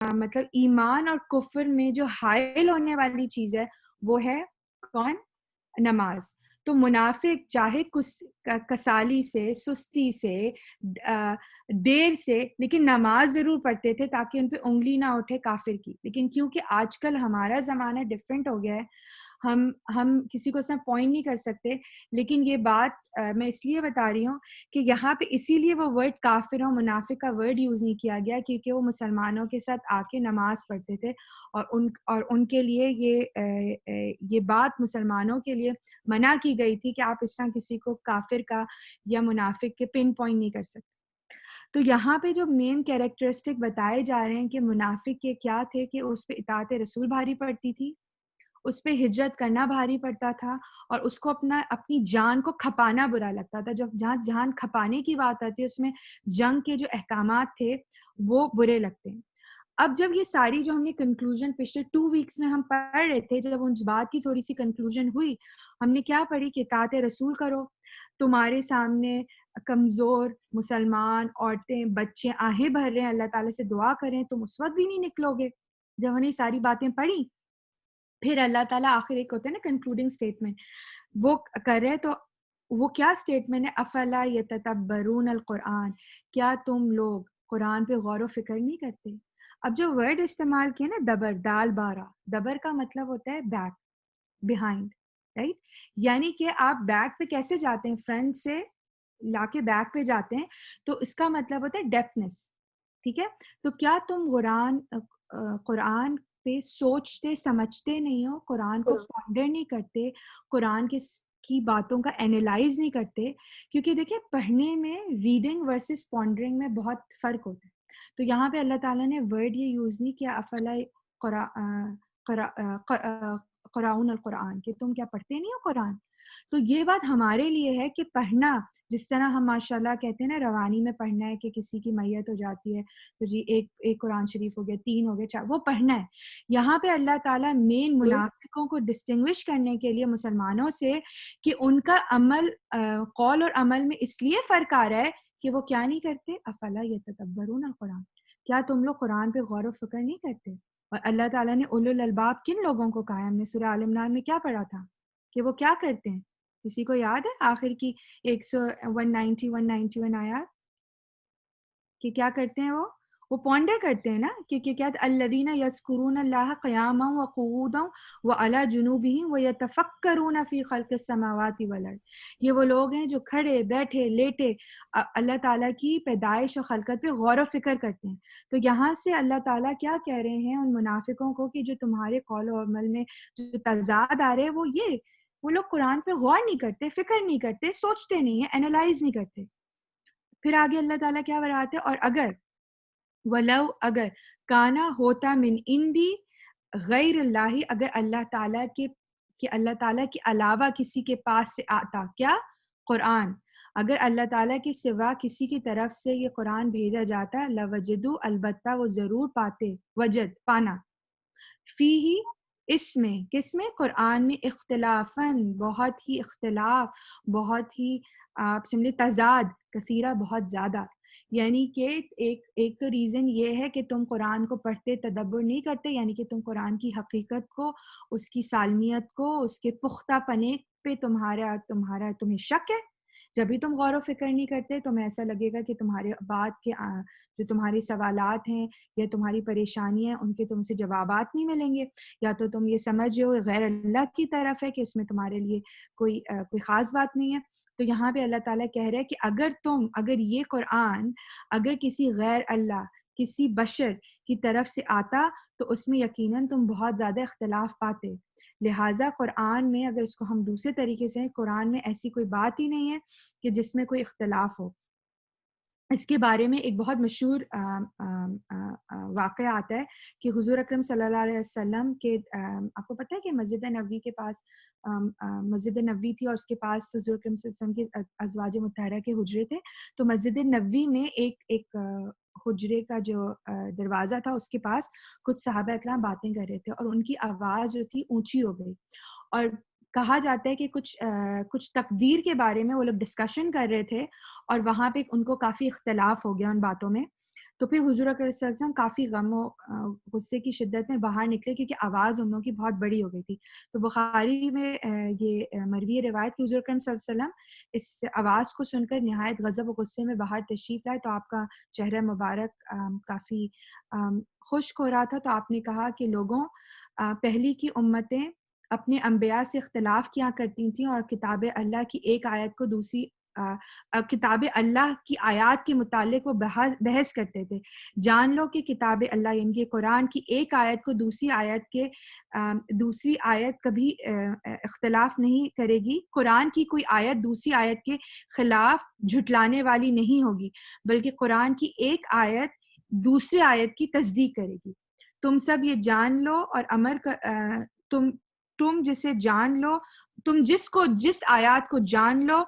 مطلب ایمان اور کفر میں جو حائل ہونے والی چیز ہے وہ ہے کون؟ نماز. تو منافق چاہے کسالی سے، سستی سے، دیر سے، لیکن نماز ضرور پڑھتے تھے تاکہ ان پہ انگلی نہ اٹھے کافر کی. لیکن کیونکہ آج کل ہمارا زمانہ ڈفرینٹ ہو گیا ہے، ہم کسی کو اس میں پوائنٹ نہیں کر سکتے. لیکن یہ بات میں اس لیے بتا رہی ہوں کہ یہاں پہ اسی لیے وہ ورڈ کافر اور منافق کا ورڈ یوز نہیں کیا گیا، کیونکہ وہ مسلمانوں کے ساتھ آ کے نماز پڑھتے تھے، اور ان کے لیے یہ بات مسلمانوں کے لیے منع کی گئی تھی کہ آپ اس طرح کسی کو کافر کا یا منافق کے پن پوائنٹ نہیں کر سکتے. تو یہاں پہ جو مین کیریکٹرسٹک بتائے جا رہے ہیں کہ منافق کے کیا تھے، کہ اس پہ اطاعت رسول بھاری پڑتی تھی، اس پہ ہجرت کرنا بھاری پڑتا تھا، اور اس کو اپنی جان کو کھپانا برا لگتا تھا. جب جہاں جان کھپانے کی بات آتی ہے اس میں جنگ کے جو احکامات تھے وہ برے لگتے ہیں. اب جب یہ ساری جو ہم نے کنکلوژن پچھلے 2 ویکس میں ہم پڑھ رہے تھے، جب ان بات کی تھوڑی سی کنکلوژن ہوئی، ہم نے کیا پڑھی کہ اطاعت رسول کرو. تمہارے سامنے کمزور مسلمان عورتیں بچے آہیں بھر رہے ہیں، اللہ تعالیٰ سے دعا کریں، تم اس وقت بھی نہیں نکلو گے. جب ہم نے ساری باتیں پڑھی، پھر اللہ تعالیٰ آخر ایک ہوتا ہے نا کنکلوڈنگ اسٹیٹمنٹ وہ کر رہے. تو وہ کیا اسٹیٹمنٹ ہے؟ افلا یتدبرون القرآن، کیا تم لوگ قرآن پہ غور و فکر نہیں کرتے؟ اب جو ورڈ استعمال کیا نا دبر، دال بارہ، دبر کا مطلب ہوتا ہے بیک، بیہائنڈ، رائٹ؟ یعنی کہ آپ بیک پہ کیسے جاتے ہیں؟ فرنٹ سے لا کے بیک پہ جاتے ہیں، تو اس کا مطلب ہوتا ہے ڈیپتھنس. ٹھیک ہے؟ تو کیا تم قرآن پہ سوچتے سمجھتے نہیں ہو؟ قرآن کو پونڈر نہیں کرتے؟ قرآن کی باتوں کا اینالائز نہیں کرتے؟ کیونکہ دیکھیں پڑھنے میں ریڈنگ ورسز پونڈرنگ میں بہت فرق ہوتا ہے. تو یہاں پہ اللہ تعالیٰ نے ورڈ یہ یوز نہیں کیا افلا قرآن القرآن، کہ تم کیا پڑھتے نہیں ہو قرآن. تو یہ بات ہمارے لیے ہے کہ پڑھنا، جس طرح ہم ماشاءاللہ کہتے ہیں نا روانی میں پڑھنا ہے کہ کسی کی میت ہو جاتی ہے تو جی ایک قرآن شریف ہو گیا، 3 ہو گئے، 4، وہ پڑھنا ہے. یہاں پہ اللہ تعالیٰ مین منافقوں کو ڈسٹنگوش کرنے کے لیے مسلمانوں سے کہ ان کا عمل، قول اور عمل میں اس لیے فرق آ رہا ہے کہ وہ کیا نہیں کرتے؟ افلا یتدبرون القرآن، کیا تم لوگ قرآن پہ غور و فکر نہیں کرتے؟ اور اللہ تعالیٰ نے اولو الالباب کن لوگوں کو کہا ہے؟ ہم نے سورہ آل عمران میں کیا پڑھا تھا کہ وہ کیا کرتے ہیں؟ کسی کو یاد ہے آخر کی 191 آیات کہ کیا کرتے ہیں؟ وہ پونڈر کرتے ہیں نا کہ کیا الذین یذکرون اللہ قیاما وقعودا وعلی جنوبہم ویتفکرون فی خلق السماوات والارض. یہ وہ لوگ ہیں جو کھڑے بیٹھے لیٹے اللہ تعالیٰ کی پیدائش اور خلقت پہ غور و فکر کرتے ہیں. تو یہاں سے اللہ تعالیٰ کیا کہہ رہے ہیں ان منافقوں کو کہ جو تمہارے قول و عمل میں جو تضاد آ رہے ہیں وہ لوگ قرآن پہ غور نہیں کرتے، فکر نہیں کرتے، سوچتے نہیں ہیں، اینالائز نہیں کرتے. پھر آگے اللہ تعالیٰ کیا بتاتے ہیں؟ اور اگر ولو، اگر کانا ہوتا من اندی غیر اللہ، اگر اللہ تعالیٰ کے علاوہ کسی کے پاس سے آتا کیا؟ قرآن. اگر اللہ تعالیٰ کے سوا کسی کی طرف سے یہ قرآن بھیجا جاتا لوجدو، البتہ وہ ضرور پاتے، وجد پانا، فی ہی اس میں، کس میں؟ قرآن میں، اختلافاً بہت ہی اختلاف، بہت ہی آپ سمجھے تضاد، کثیرہ بہت زیادہ. یعنی کہ ایک تو ریزن یہ ہے کہ تم قرآن کو پڑھتے تدبر نہیں کرتے، یعنی کہ تم قرآن کی حقیقت کو، اس کی سالمیت کو، اس کے پختہ پنے پہ تمہیں شک ہے. جب بھی تم غور و فکر نہیں کرتے تمہیں ایسا لگے گا کہ تمہارے بات کے جو تمہارے سوالات ہیں یا تمہاری پریشانیاں ان کے تم سے جوابات نہیں ملیں گے، یا تو تم یہ سمجھ ہو غیر اللہ کی طرف ہے کہ اس میں تمہارے لیے کوئی خاص بات نہیں ہے. تو یہاں پہ اللہ تعالیٰ کہہ رہے کہ اگر یہ قرآن اگر کسی غیر اللہ، کسی بشر کی طرف سے آتا تو اس میں یقیناً تم بہت زیادہ اختلاف پاتے. لہٰذا قرآن میں، اگر اس کو ہم دوسرے طریقے سے، قرآن میں ایسی کوئی بات ہی نہیں ہے کہ جس میں کوئی اختلاف ہو. اس کے بارے میں ایک بہت مشہور واقعہ آتا ہے کہ حضور اکرم صلی اللہ علیہ وسلم کے، آپ کو پتہ ہے کہ مسجد نبوی کے پاس، مسجد نبوی تھی اور اس کے پاس حضور اکرم صلی اللہ علیہ وسلم کے ازواج مطہرہ کے حجرے تھے. تو مسجد نبوی میں ایک حجرے کا جو دروازہ تھا اس کے پاس کچھ صحابہ اکرام باتیں کر رہے تھے اور ان کی آواز جو تھی اونچی ہو گئی، اور کہا جاتا ہے کہ کچھ تقدیر کے بارے میں وہ لوگ ڈسکشن کر رہے تھے اور وہاں پہ ان کو کافی اختلاف ہو گیا ان باتوں میں. تو پھر حضور اکرم صلی اللہ علیہ وسلم کافی غم و غصے کی شدت میں باہر نکلے کیونکہ آواز ان لوگوں کی بہت بڑی ہو گئی تھی. تو بخاری میں یہ مروی روایت کہ حضور اکرم صلی اللہ علیہ وسلم اس آواز کو سن کر نہایت غضب و غصے میں باہر تشریف لائے. تو آپ کا چہرہ مبارک کافی خشک ہو رہا تھا. تو آپ نے کہا کہ لوگوں، پہلی کی امتیں اپنے انبیاء سے اختلاف کیا کرتی تھیں اور کتاب اللہ کی ایک آیت کو دوسری کتاب اللہ کی آیات کے متعلق وہ بحث کرتے تھے. جان لو کہ کتاب اللہ یعنی کہ قرآن کی ایک آیت کو دوسری آیت کبھی اختلاف نہیں کرے گی. قرآن کی کوئی آیت دوسری آیت کے خلاف جھٹلانے والی نہیں ہوگی، بلکہ قرآن کی ایک آیت دوسری آیت کی تصدیق کرے گی. تم سب یہ جان لو اور تم جسے جان لو، تم جس آیات کو جان لو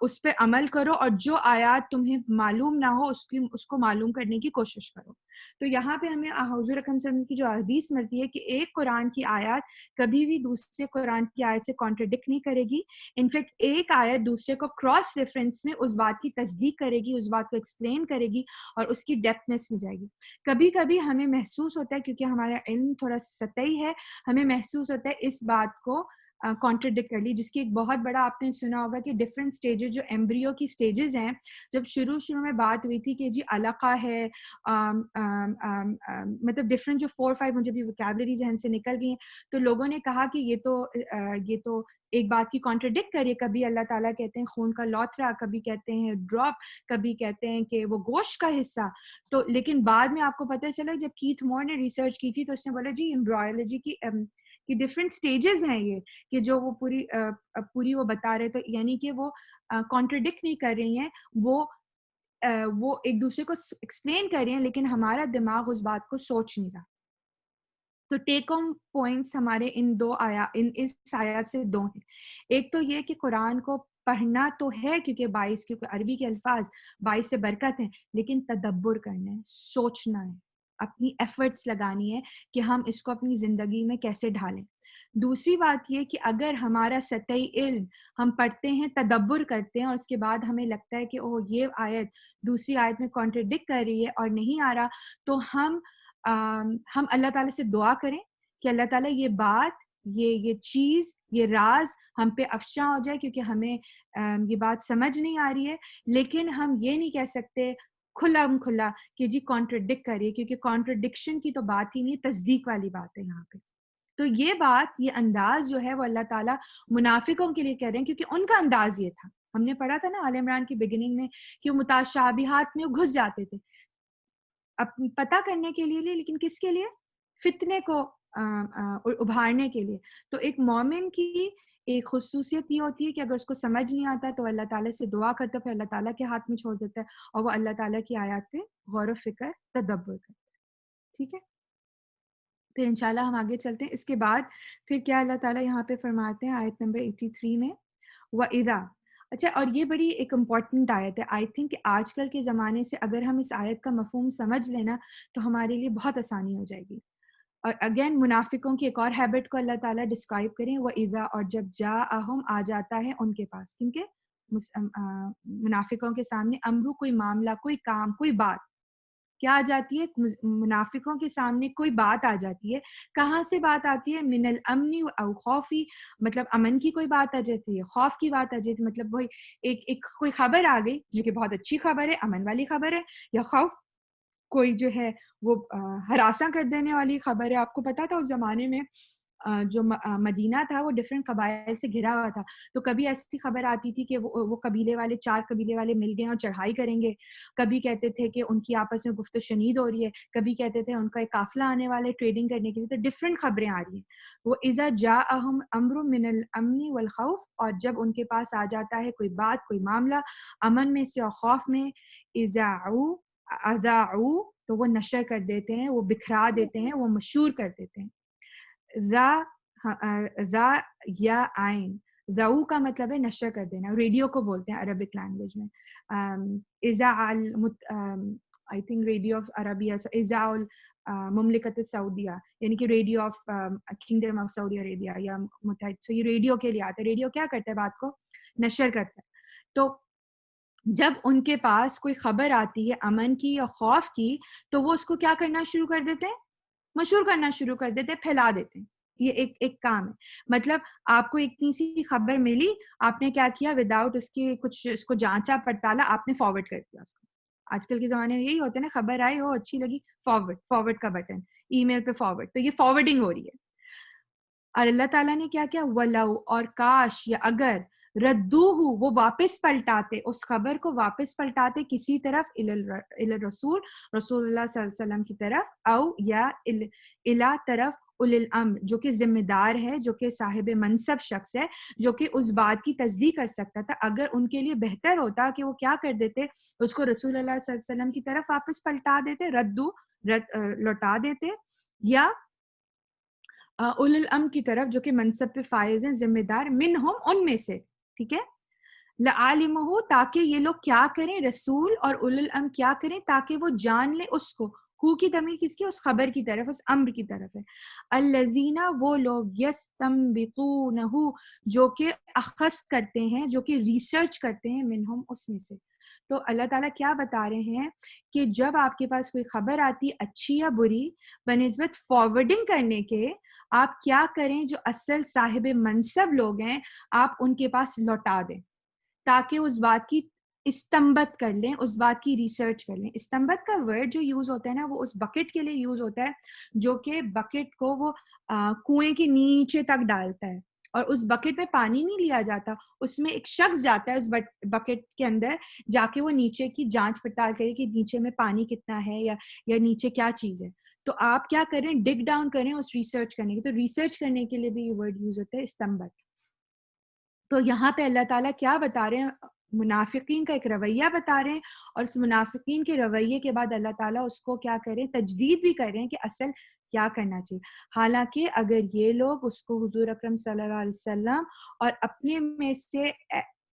اس پہ عمل کرو، اور جو آیات تمہیں معلوم نہ ہو اس کو معلوم کرنے کی کوشش کرو. تو یہاں پہ ہمیں حضور اکرم صلی اللہ علیہ وسلم کی جو حدیث ملتی ہے کہ ایک قرآن کی آیات کبھی بھی دوسرے قرآن کی آیت سے کانٹرڈکٹ نہیں کرے گی. انفیکٹ ایک آیت دوسرے کو کراس ریفرنس میں اس بات کی تصدیق کرے گی، اس بات کو ایکسپلین کرے گی اور اس کی ڈیپتھنس میں جائے گی. کبھی کبھی ہمیں محسوس ہوتا ہے، کیونکہ ہمارا علم تھوڑا سطحی ہے، ہمیں محسوس ہوتا ہے اس بات کو کانٹرڈکٹ کر لی، جس کی ایک بہت بڑا آپ نے سنا ہوگا کہ ڈفرینٹ سٹیجز جو ایمبریو کی سٹیجز ہیں. جب شروع میں بات ہوئی تھی کہ جی علقہ ہے، مطلب ڈفرینٹ جو 4-5 مجھے بھی وکیبلری ذہن سے نکل گئی ہیں، تو لوگوں نے کہا کہ یہ تو ایک بات کی کانٹرڈکٹ کریے. کبھی اللہ تعالیٰ کہتے ہیں خون کا لوتھرا، کبھی کہتے ہیں ڈراپ، کبھی کہتے ہیں کہ وہ گوشت کا حصہ. تو لیکن بعد میں آپ کو پتہ چلا جب کیتھ مور نے ریسرچ کی تھی تو اس نے بولا جی امبرائیولوجی کی ڈفرینٹ سٹیجز ہیں یہ، کہ جو وہ پوری وہ بتا رہے. تو یعنی کہ وہ کانٹرڈکٹ نہیں کر رہی ہیں، وہ ایک دوسرے کو ایکسپلین کر رہے ہیں، لیکن ہمارا دماغ اس بات کو سوچ نہیں رہا. تو ٹیک ہوم پوائنٹس ہمارے اس آیات سے 2 ہیں. ایک تو یہ کہ قرآن کو پڑھنا تو ہے کیونکہ عربی کے الفاظ باعث سے برکت ہیں، لیکن تدبر کرنا ہے، سوچنا ہے، اپنی ایفرٹس لگانی ہے کہ ہم اس کو اپنی زندگی میں کیسے ڈھالیں. دوسری بات یہ کہ اگر ہمارا سطحی علم ہم پڑھتے ہیں، تدبر کرتے ہیں اور اس کے بعد ہمیں لگتا ہے کہ یہ آیت دوسری آیت میں کانٹرڈکٹ کر رہی ہے اور نہیں آ رہا، تو ہم اللہ تعالیٰ سے دعا کریں کہ اللہ تعالیٰ یہ بات، یہ چیز، یہ راز ہم پہ افشاں ہو جائے، کیونکہ ہمیں یہ بات سمجھ نہیں آ رہی ہے. لیکن ہم یہ نہیں کہہ سکتے کھلا کہ جی کانٹرڈکٹ کریے، کیونکہ کانٹرڈکشن کی تو بات ہی نہیں، تصدیق والی بات ہے یہاں پہ. تو یہ بات، یہ انداز جو ہے وہ اللہ تعالیٰ منافقوں کے لیے کہہ رہے ہیں، کیونکہ ان کا انداز یہ تھا. ہم نے پڑھا تھا نا آل عمران کی بگننگ میں کہ وہ متشابہات میں گھس جاتے تھے پتہ کرنے کے لیے، لیکن کس کے لیے؟ فتنے کو ابھارنے کے لیے. تو ایک مومن کی ایک خصوصیت یہ ہوتی ہے کہ اگر اس کو سمجھ نہیں آتا تو اللہ تعالیٰ سے دعا کرتا ہے، پھر اللہ تعالیٰ کے ہاتھ میں چھوڑ دیتا ہے اور وہ اللہ تعالیٰ کی آیات پہ غور و فکر تدبر کرتا ہے. ٹھیک ہے، پھر انشاءاللہ ہم آگے چلتے ہیں. اس کے بعد پھر کیا اللہ تعالیٰ یہاں پہ فرماتے ہیں آیت نمبر 83 میں، وَإِذَا. اچھا، اور یہ بڑی ایک امپورٹنٹ آیت ہے. آئی تھنک کہ آج کل کے زمانے سے اگر ہم اس آیت کا مفہوم سمجھ لینا تو ہمارے لیے بہت آسانی ہو جائے گی. اور اگین منافقوں کی ایک اور ہیبٹ کو اللہ تعالیٰ ڈسکرائب کریں، وَإِذَا، اور جب جاءہم آ جاتا ہے ان کے پاس، کیونکہ منافقوں کے سامنے امرو، کوئی معاملہ، کوئی کام، کوئی بات کیا آ جاتی ہے؟ منافقوں کے سامنے کوئی بات آ جاتی ہے. کہاں سے بات آتی ہے؟ من الامن او خوفی، مطلب امن کی کوئی بات آ جاتی ہے، خوف کی بات آ جاتی ہے. مطلب وہی ایک کوئی خبر آ گئی جو کہ بہت اچھی خبر ہے، امن والی خبر ہے، یا خوف کوئی جو ہے وہ ہراساں کر دینے والی خبر ہے. آپ کو پتا تھا اس زمانے میں جو مدینہ تھا وہ ڈفرینٹ قبائل سے گھرا ہوا تھا. تو کبھی ایسی خبر آتی تھی کہ وہ قبیلے والے، 4 قبیلے والے مل گئے اور چڑھائی کریں گے. کبھی کہتے تھے کہ ان کی آپس میں گفت و شنید ہو رہی ہے. کبھی کہتے تھے ان کا ایک قافلہ آنے والا ہے ٹریڈنگ کرنے کے لیے. تو ڈفرینٹ خبریں آ رہی ہیں. وہ اذا جاءہم امر من الامن والخوف، اور جب ان کے پاس آ جاتا ہے کوئی بات، کوئی معاملہ امن میں سے اور خوف میں، اذاعوا، تو وہ نشر کر دیتے ہیں، وہ بکھرا دیتے ہیں، وہ مشہور کر دیتے ہیں. ذا یا عین، ذو کا مطلب ہے نشر کر دینا. ریڈیو کو بولتے ہیں عربک لینگویج میں. اذاع I think radio of Arabia, اذاع مملکت سعودیہ، یعنی کہ radio of kingdom of Saudi Arabia یا متحد. یہ ریڈیو کے لیے آتا ہے. ریڈیو کیا کرتا ہے؟ بات کو نشر کرتا ہے. تو جب ان کے پاس کوئی خبر آتی ہے امن کی یا خوف کی تو وہ اس کو کیا کرنا شروع کر دیتے ہیں؟ مشہور کرنا شروع کر دیتے ہیں، پھیلا دیتے ہیں. یہ ایک کام ہے. مطلب آپ کو اتنی سی خبر ملی، آپ نے کیا کیا، وداؤٹ اس کی کچھ اس کو جانچا پڑتالا آپ نے فارورڈ کر دیا اس کو. آج کل کے زمانے میں یہی ہوتا ہے نا، خبر آئی ہو اچھی لگی، فارورڈ کا بٹن، ای میل پہ فارورڈ. تو یہ فارورڈنگ ہو رہی ہے. اور اللہ تعالیٰ نے کیا کیا، وَلَوْ، اور کاش یا اگر، ردوہ، وہ واپس پلٹاتے، اس خبر کو واپس پلٹاتے کسی طرف، الرسول، رسول اللہ صلی اللہ علیہ وسلم کی طرف، او یا الا طرف اول الامر، جو کہ ذمہ دار ہے، جو کہ صاحب منصب شخص ہے، جو کہ اس بات کی تصدیق کر سکتا تھا. اگر ان کے لیے بہتر ہوتا کہ وہ کیا کر دیتے، اس کو رسول اللہ صلی اللہ علیہ وسلم کی طرف واپس پلٹا دیتے، لوٹا دیتے، یا اول الامر کی طرف جو کہ منصب پہ فائز ہیں، ذمہ دار، منہم، ان میں سے. ٹھیک ہے، لعالمہ، تاکہ یہ لوگ کیا کریں، رسول اور اول الامر کیا کریں، تاکہ وہ جان لیں اس کو. ہو کی ضمیر کس کی، اس خبر کی طرف، اس امر کی طرف ہے. الذین، وہ لوگ، یستنبطونہ، جو کہ اخذ کرتے ہیں، جو کہ ریسرچ کرتے ہیں، منہم، اس میں سے. تو اللہ تعالیٰ کیا بتا رہے ہیں کہ جب آپ کے پاس کوئی خبر آتی اچھی یا بری، بنسبت فارورڈنگ کرنے کے، آپ کیا کریں، جو اصل صاحب منصب لوگ ہیں آپ ان کے پاس لوٹا دیں، تاکہ اس بات کی استنبت کر لیں، اس بات کی ریسرچ کر لیں. استنبت کا ورڈ جو یوز ہوتا ہے نا، وہ اس بکٹ کے لیے یوز ہوتا ہے جو کہ بکٹ کو وہ کنویں کے نیچے تک ڈالتا ہے، اور اس بکٹ میں پانی نہیں لیا جاتا، اس میں ایک شخص جاتا ہے اس بکٹ کے اندر، جا کے وہ نیچے کی جانچ پڑتال کرے کہ نیچے میں پانی کتنا ہے، یا نیچے کیا چیز ہے. تو آپ کیا کریں، ڈگ ڈاؤن کریں اس ریسرچ کرنے کی. تو ریسرچ کرنے کے لیے بھی یہ ورڈ یوز ہوتا ہے، استنبت. تو یہاں پہ اللہ تعالیٰ کیا بتا رہے ہیں، منافقین کا ایک رویہ بتا رہے ہیں، اور اس منافقین کے رویے کے بعد اللہ تعالیٰ اس کو کیا کریں، تجدید بھی کر رہے ہیں کہ اصل کیا کرنا چاہیے. حالانکہ اگر یہ لوگ اس کو حضور اکرم صلی اللہ علیہ وسلم اور اپنے میں سے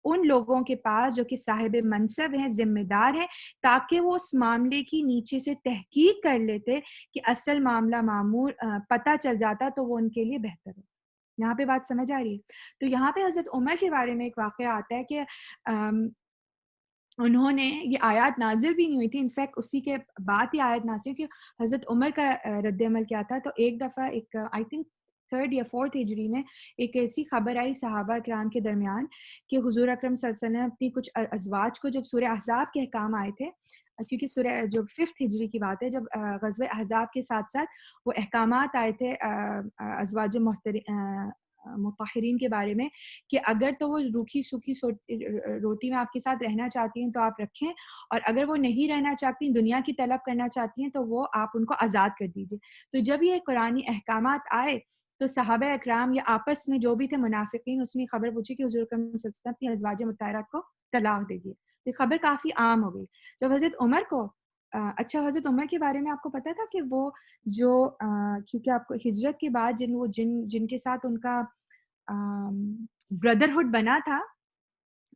ان لوگوں کے پاس جو کہ صاحب منصب ہیں، ذمہ دار ہیں، تاکہ وہ اس معاملے کی نیچے سے تحقیق کر لیتے کہ اصل معاملہ معمول پتہ چل جاتا، تو وہ ان کے لیے بہتر ہے. یہاں پہ بات سمجھ آ رہی ہے؟ تو یہاں پہ حضرت عمر کے بارے میں ایک واقعہ آتا ہے کہ انہوں نے، یہ آیات نازل بھی نہیں ہوئی تھی، انفیکٹ اسی کے بعد ہی آیات نازل کہ حضرت عمر کا رد عمل کیا تھا. تو ایک دفعہ ایک آئی تھنک 3rd یا 4th ہجری میں ایک ایسی خبر آئی صحابہ کرام کے درمیان کہ حضور اکرم صلی اللہ علیہ وسلم اپنی کچھ ازواج کو، جب سورہ احزاب کے احکام آئے تھے، کیونکہ سورہ جو 5th ہجری کی بات ہے، جب غزوہ احزاب کے ساتھ ساتھ وہ احکامات آئے تھے ازواج مطہرین کے بارے میں، کہ اگر تو وہ روکھی سوکھی روٹی میں آپ کے ساتھ رہنا چاہتی ہیں تو آپ رکھیں، اور اگر وہ نہیں رہنا چاہتی، دنیا کی طلب کرنا چاہتی ہیں، تو وہ آپ ان کو آزاد کر دیجیے. تو جب یہ قرآنی احکامات آئے تو صحابہ اکرام یا آپس میں جو بھی تھے منافقین، اس میں خبر پوچھی کہ حضور اکرم صلی اللہ علیہ وسلم اپنی ازواج مطہرات کو طلاق دے دیے. یہ خبر کافی عام ہو گئی. جب حضرت عمر کو اچھا، حضرت عمر کے بارے میں آپ کو پتا تھا کہ وہ جو کیونکہ آپ کو ہجرت کے بعد جن کے ساتھ ان کا بردرہڈ بنا تھا،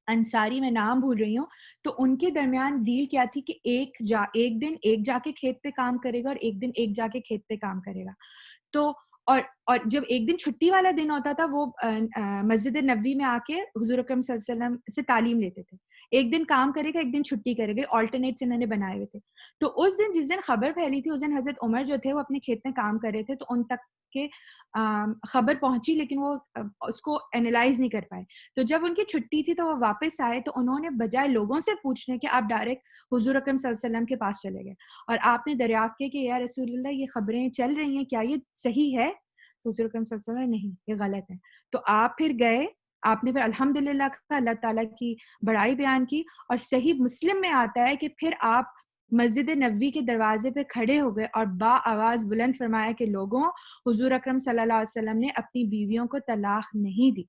انصاری، میں نام بھول رہی ہوں، تو ان کے درمیان ڈیل کیا تھی کہ ایک دن ایک جا کے کھیت پہ کام کرے گا اور ایک دن ایک جا کے کھیت پہ کام کرے گا. تو اور جب ایک دن چھٹی والا دن ہوتا تھا، وہ مسجد نبوی میں آ کے حضور اکرم صلی اللہ علیہ وسلم سے تعلیم لیتے تھے. ایک دن کام کرے گا، ایک دن چھٹی کرے گا، آلٹرنیٹس انہوں نے بنائے ہوئے تھے. تو اس دن جس دن خبر پھیلی تھی، اس دن حضرت عمر جو تھے وہ اپنے کھیت میں کام کر رہے تھے، تو ان تک کے خبر پہنچی، لیکن وہ اس کو اینالائز نہیں کر پائے. تو جب ان کی چھٹی تھی تو وہ واپس آئے، تو انہوں نے بجائے لوگوں سے پوچھنے کہ آپ ڈائریکٹ حضور اکرم صلی اللہ علیہ وسلم کے پاس چلے گئے، اور آپ نے دریافت کی کہ یا رسول اللہ، یہ خبریں چل رہی ہیں، کیا یہ صحیح ہے؟ تو حضور اکرم صلی اللہ علیہ وسلم نہیں، یہ غلط ہے. تو آپ پھر گئے، آپ نے پھر الحمدللہ کہا، اللہ تعالیٰ کی بڑائی بیان کی، اور صحیح مسلم میں آتا ہے کہ پھر آپ مسجد نبوی کے دروازے پہ کھڑے ہو گئے اور با آواز بلند فرمایا کہ لوگوں، حضور اکرم صلی اللہ علیہ وسلم نے اپنی بیویوں کو طلاق نہیں دی.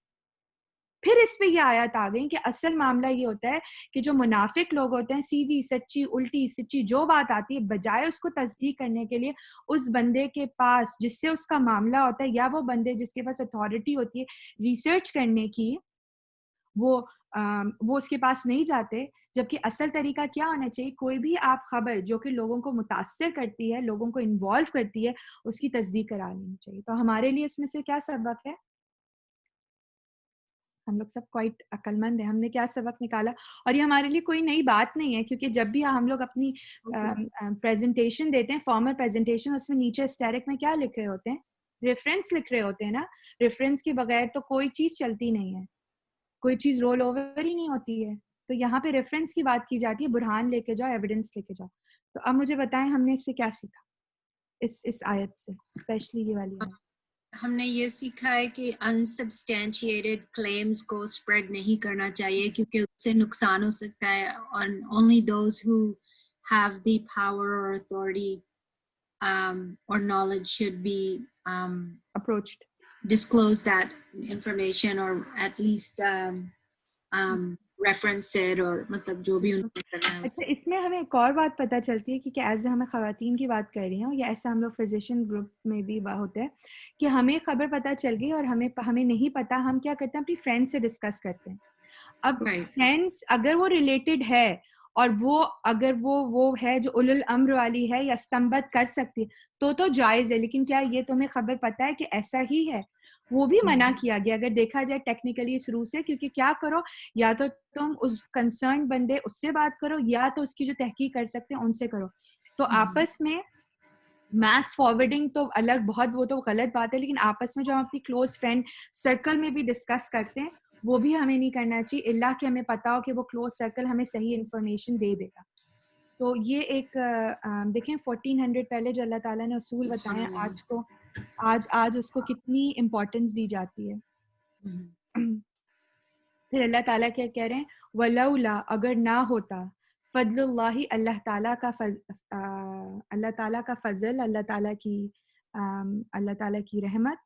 پھر اس پہ یہ آیات آ گئی کہ اصل معاملہ یہ ہوتا ہے کہ جو منافق لوگ ہوتے ہیں، سیدھی سچی الٹی سچی جو بات آتی ہے، بجائے اس کو تصدیق کرنے کے لیے اس بندے کے پاس جس سے اس کا معاملہ ہوتا ہے، یا وہ بندے جس کے پاس اتھارٹی ہوتی ہے ریسرچ کرنے کی، وہ اس کے پاس نہیں جاتے. جبکہ اصل طریقہ کیا ہونا چاہیے، کوئی بھی آپ خبر جو کہ لوگوں کو متاثر کرتی ہے، لوگوں کو انوالو کرتی ہے، اس کی تصدیق کرا لینی چاہیے. تو ہمارے لیے اس میں سے کیا سبق ہے؟ ہم لوگ سب کوائٹ عقلمند ہیں. ہم نے کیا سبق نکالا, اور یہ ہمارے لیے کوئی نئی بات نہیں ہے, کیونکہ جب بھی ہم لوگ اپنی پریزنٹیشن دیتے ہیں, فارمل پریزنٹیشن, اس میں نیچے اسٹیرک میں کیا لکھ رہے ہوتے ہیں, ریفرنس لکھ رہے ہوتے ہیں نا. ریفرنس کے بغیر تو کوئی چیز چلتی نہیں ہے, کوئی چیز رول اوور ہی نہیں ہوتی ہے. تو یہاں پہ ریفرنس کی بات کی جاتی ہے, برہان لے کے جاؤ, ایویڈنس لے کے جاؤ. تو اب مجھے بتائیں ہم نے اس سے کیا سیکھا, اس آیت سے, اسپیشلی یہ والی آیت. ہم نے یہ سیکھا ہے کہ unsubstantiated claims کو spread نہیں کرنا چاہیے, کیونکہ اس سے نقصان ہو سکتا ہے. and only those who have the power or authority or knowledge should be approached, disclose that information, or at least reference it, اور مطلب جو بھی ان کو کرنا ہے. اچھا, اس میں ہمیں ایک اور بات پتہ چلتی ہے کہ ایز ہمیں خواتین کی بات کر رہی ہیں, یا ایسا ہم لوگ فزیشین گروپ میں بھی ہوتا ہے کہ ہمیں خبر پتہ چل گئی اور ہمیں نہیں پتا, ہم کیا کرتے ہیں اپنی فرینڈ سے ڈسکس کرتے ہیں. اب فرینڈس اگر وہ ریلیٹڈ ہے, اور وہ اگر وہ ہے جو اولو الامر والی ہے یا استنبط کر سکتی ہے, تو جائز ہے. لیکن کیا یہ تمہیں خبر پتہ ہے کہ ایسا ہی ہے, وہ بھی منع کیا گیا اگر دیکھا جائے ٹیکنیکلی اس روح سے. کیونکہ کیا کرو, یا تو تم اس کنسرن بندے اس سے بات کرو, یا تو اس کی جو تحقیق کر سکتے ہیں ان سے کرو. تو آپس میں میس فارورڈنگ تو الگ بہت, وہ تو غلط بات ہے, لیکن آپس میں جو ہم اپنی کلوز فرینڈ سرکل میں بھی ڈسکس کرتے ہیں وہ بھی ہمیں نہیں کرنا چاہیے, اللہ کہ ہمیں پتا ہو کہ وہ کلوز سرکل ہمیں صحیح انفارمیشن دے دے گا. تو یہ ایک دیکھیں 1400 پہلے جو اللہ تعالیٰ نے اصول بتائے ہیں, آج کو آج اس کو کتنی امپورٹنس دی جاتی ہے. پھر اللہ تعالیٰ کیا کہہ رہے ہیں, ولولا, اگر نہ ہوتا, فضل اللہ, اللہ تعالیٰ کا فضل, اللہ تعالیٰ کی رحمت,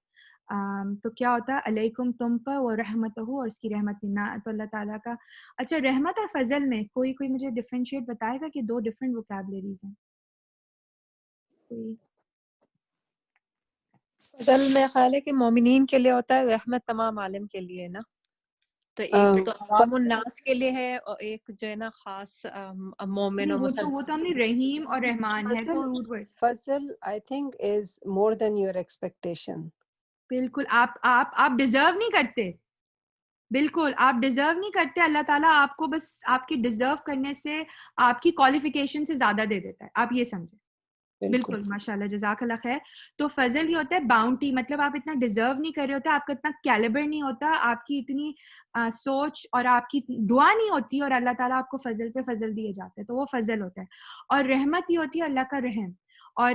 تو کیا ہوتا ہے, علیکم تم پر, وہ رحمت ہو, اور اس کی رحمت نہ, تو اللہ تعالیٰ کا. اچھا, رحمت اور فضل میں کوئی مجھے ڈفرینشیٹ بتائے گا کہ دو ڈفرینٹ وکیبلریز ہیں کوئی؟ فضل میں خیال ہے کہ مومنین کے لیے ہوتا ہے, رحمت تمام عالم کے لیے نا. تو ایک تو عوام الناس کے لیے ہے, اور ایک جو ہے نا خاص مومن اور مسلمان. وہ تو ہم نے رحیم اور رحمان ہے تو root word. Fazal I think is more than your expectation. بالکل, آپ ڈیزرو نہیں کرتے, بالکل آپ ڈیزرو نہیں کرتے. اللہ تعالیٰ آپ کو بس آپ کی ڈیزرو کرنے سے, آپ کی کوالیفیکیشن سے زیادہ دے دیتا ہے, آپ یہ سمجھیں. بالکل, ماشاء اللہ, جزاک اللہ خیر. تو فضل یہ ہوتا ہے باؤنٹی, مطلب آپ اتنا ڈیزرو نہیں کر رہے ہوتے, آپ کا اتنا کیلیبر نہیں ہوتا, آپ کی اتنی سوچ اور آپ کی دعا نہیں ہوتی, اور اللہ تعالیٰ آپ کو فضل پہ فضل دیے جاتے ہیں, تو وہ فضل ہوتا ہے. اور رحمت یہ ہوتی ہے اللہ کا رحم. اور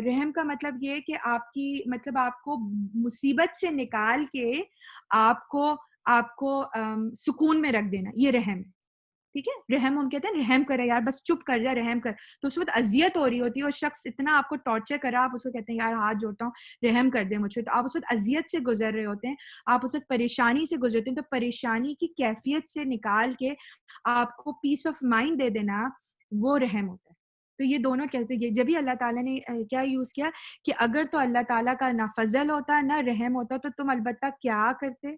رحم کا مطلب یہ کہ آپ کی, مطلب آپ کو مصیبت سے نکال کے آپ کو سکون میں رکھ دینا, یہ رحم ہے. ٹھیک ہے, رحم ہم کہتے ہیں رحم کرے یار, بس چپ کر جا, رحم کر. تو اس وقت اذیت ہو رہی ہوتی ہے, اور شخص اتنا آپ کو ٹارچر کرا, آپ اس کو کہتے ہیں یار ہاتھ جوڑتا ہوں رحم کر دے مجھ پہ, تو آپ اس وقت اذیت سے گزر رہے ہوتے ہیں, آپ اس وقت پریشانی سے گزرتے ہیں. تو پریشانی کی کیفیت سے نکال کے آپ کو پیس آف مائنڈ دے دینا, وہ رحم ہوتا ہے. تو یہ دونوں کہتے ہیں, جبھی اللہ تعالیٰ نے کیا یوز کیا کہ اگر تو اللہ تعالیٰ کا نہ فضل ہوتا نہ رحم ہوتا تو تم البتہ کیا کرتے.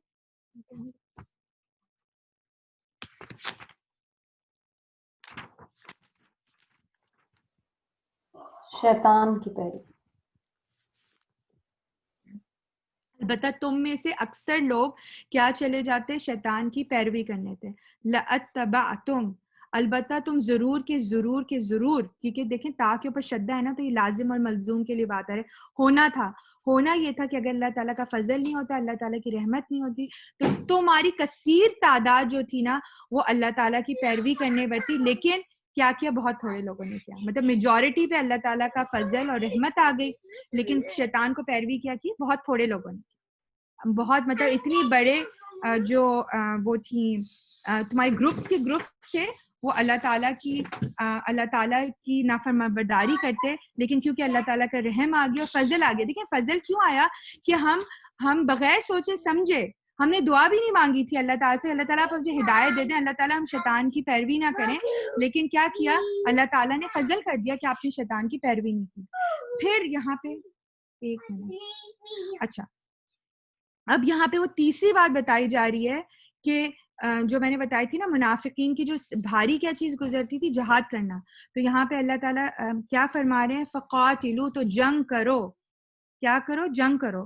شیطان کی پیروی. البتہ تم میں سے اکثر لوگ کیا چلے جاتے, شیطان کی پیروی کرنے تھے. لَأَتَّبَعْتُمْ, البتہ تم ضرور کے ضرور, کیونکہ دیکھیں تا کے اوپر شدہ ہے نا, تو یہ لازم اور ملزوم کے لیے بات ہے. ہونا یہ تھا کہ اگر اللہ تعالیٰ کا فضل نہیں ہوتا, اللہ تعالیٰ کی رحمت نہیں ہوتی, تو تمہاری کثیر تعداد جو تھی نا وہ اللہ تعالیٰ کی پیروی کرنے برتی. لیکن کیا بہت تھوڑے لوگوں نے کیا, مطلب میجورٹی پہ اللہ تعالیٰ کا فضل اور رحمت آ گئی, لیکن شیطان کو پیروی کیا کی بہت تھوڑے لوگوں نے. بہت, مطلب اتنی بڑے جو وہ تھیں تمہارے گروپس تھے, وہ اللہ تعالیٰ کی نافرمانبرداری کرتے, لیکن کیونکہ اللہ تعالیٰ کا رحم آ گیا اور فضل آ گیا. دیکھیں فضل کیوں آیا کہ ہم بغیر سوچے سمجھے, ہم نے دعا بھی نہیں مانگی تھی اللہ تعالیٰ سے, اللہ تعالیٰ پر مجھے ہدایت دے دیں, اللہ تعالیٰ ہم شیطان کی پیروی نہ کریں, لیکن کیا کیا, اللہ تعالیٰ نے فضل کر دیا کہ آپ نے شیطان کی پیروی نہیں کی. پھر یہاں پہ ایک منٹ, اچھا, اب یہاں پہ وہ تیسری بات بتائی جا رہی ہے کہ جو میں نے بتائی تھی نا, منافقین کی جو بھاری کیا چیز گزرتی تھی, جہاد کرنا. تو یہاں پہ اللہ تعالیٰ کیا فرما رہے ہیں, فقاتلو, تو جنگ کرو. کیا کرو, جنگ کرو.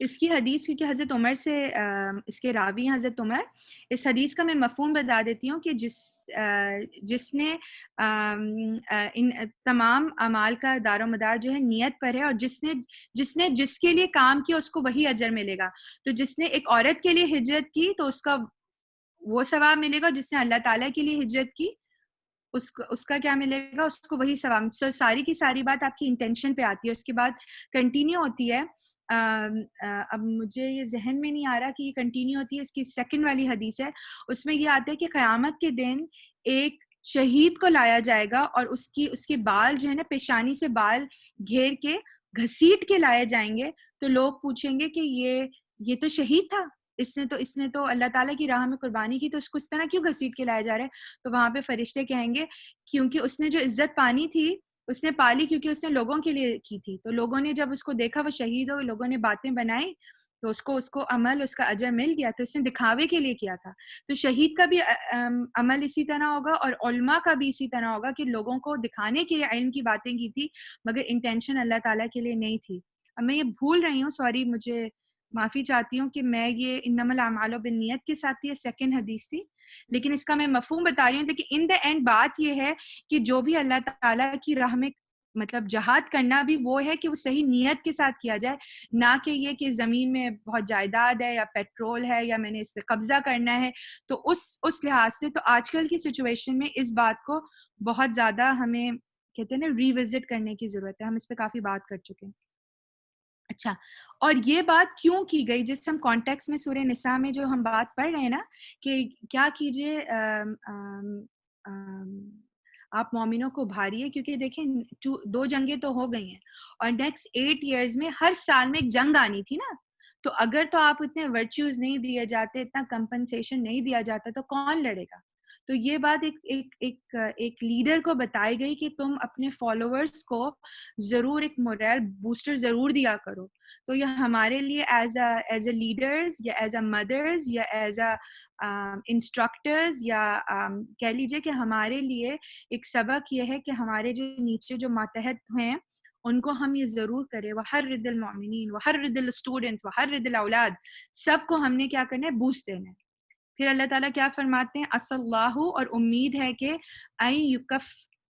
اس کی حدیث کیونکہ حضرت عمر سے اس کے راوی ہیں حضرت عمر. اس حدیث کا میں مفہوم بتا دیتی ہوں کہ جس نے ان تمام اعمال کا دار و مدار جو ہے نیت پر ہے, اور جس نے جس کے لیے کام کیا اس کو وہی اجر ملے گا. تو جس نے ایک عورت کے لیے ہجرت کی تو اس کا وہ ثواب ملے گا, جس نے اللہ تعالیٰ کے لیے ہجرت کی اس کا کیا ملے گا, اس کو وہی ثواب. ساری کی ساری بات آپ کی انٹینشن پہ آتی ہے. اس کے بعد کنٹینیو ہوتی ہے, اب مجھے یہ ذہن میں نہیں آ رہا کہ یہ کنٹینیو ہوتی ہے, اس کی سیکنڈ والی حدیث ہے, اس میں یہ آتا ہے کہ قیامت کے دن ایک شہید کو لایا جائے گا اور اس کے بال جو ہے نا, پیشانی سے بال گھیر کے گھسیٹ کے لائے جائیں گے. تو لوگ پوچھیں گے کہ یہ تو شہید تھا, اس نے تو اللہ تعالیٰ کی راہ میں قربانی کی, تو اس کو اس طرح کیوں گھسیٹ کے لایا جا رہا ہے؟ تو وہاں پہ فرشتے کہیں گے کیونکہ اس نے جو عزت پانی تھی اس نے پالی کیونکہ اس نے لوگوں کے لیے کی تھی. تو لوگوں نے جب اس کو دیکھا وہ شہید ہو, لوگوں نے باتیں بنائی, تو اس کو عمل, اس کا اجر مل گیا. تو اس نے دکھاوے کے لیے کیا تھا. تو شہید کا بھی عمل اسی طرح ہوگا, اور علماء کا بھی اسی طرح ہوگا کہ لوگوں کو دکھانے کے لیے علم کی باتیں کی تھی, مگر انٹینشن اللہ تعالیٰ کے لیے نہیں تھی. اب میں یہ بھول رہی ہوں, سوری, مجھے معافی چاہتی ہوں کہ میں یہ انما الاعمال بالنیت کے ساتھ یہ سیکنڈ حدیث تھی, لیکن اس کا میں مفہوم بتا رہی ہوں. لیکن ان دا اینڈ بات یہ ہے کہ جو بھی اللہ تعالیٰ کی راہ میں مطلب جہاد کرنا بھی وہ ہے کہ وہ صحیح نیت کے ساتھ کیا جائے, نہ کہ یہ کہ زمین میں بہت جائیداد ہے یا پیٹرول ہے یا میں نے اس پہ قبضہ کرنا ہے. تو اس لحاظ سے تو آج کل کی سچویشن میں اس بات کو بہت زیادہ ہمیں کہتے ہیں نا ریوزٹ کرنے کی ضرورت ہے. ہم اس پہ کافی بات کر چکے ہیں. اچھا, اور یہ بات کیوں کی گئی, جس ہم کانٹیکس میں سورہ نساء میں جو ہم بات پڑھ رہے ہیں نا کہ کیا کیجئے آپ مومنوں کو بھاری ہے, کیونکہ دیکھیں 2 جنگیں تو ہو گئی ہیں اور نیکسٹ 8 ایئرز میں ہر سال میں ایک جنگ آنی تھی نا. تو اگر تو آپ اتنے ورچوز نہیں دیے جاتے, اتنا کمپنسیشن نہیں دیا جاتا, تو کون لڑے گا؟ تو یہ بات ایک لیڈر کو بتائی گئی کہ تم اپنے فالوورز کو ضرور ایک مورل بوسٹر ضرور دیا کرو. تو یہ ہمارے لیے ایز اے لیڈرز یا ایز اے مدرز یا ایز اے انسٹرکٹرز یا کہہ لیجیے کہ ہمارے لیے ایک سبق یہ ہے کہ ہمارے جو نیچے جو ماتحت ہیں ان کو ہم یہ ضرور کریں, وحرض المؤمنین وحرض الاسٹوڈنٹس وحرض الاولاد, سب کو ہم نے کیا کرنا ہے, بوسٹ دینا ہے. پھر اللہ تعالیٰ کیا فرماتے ہیں, عسى اللہ, اور امید ہے کہ ان یکف,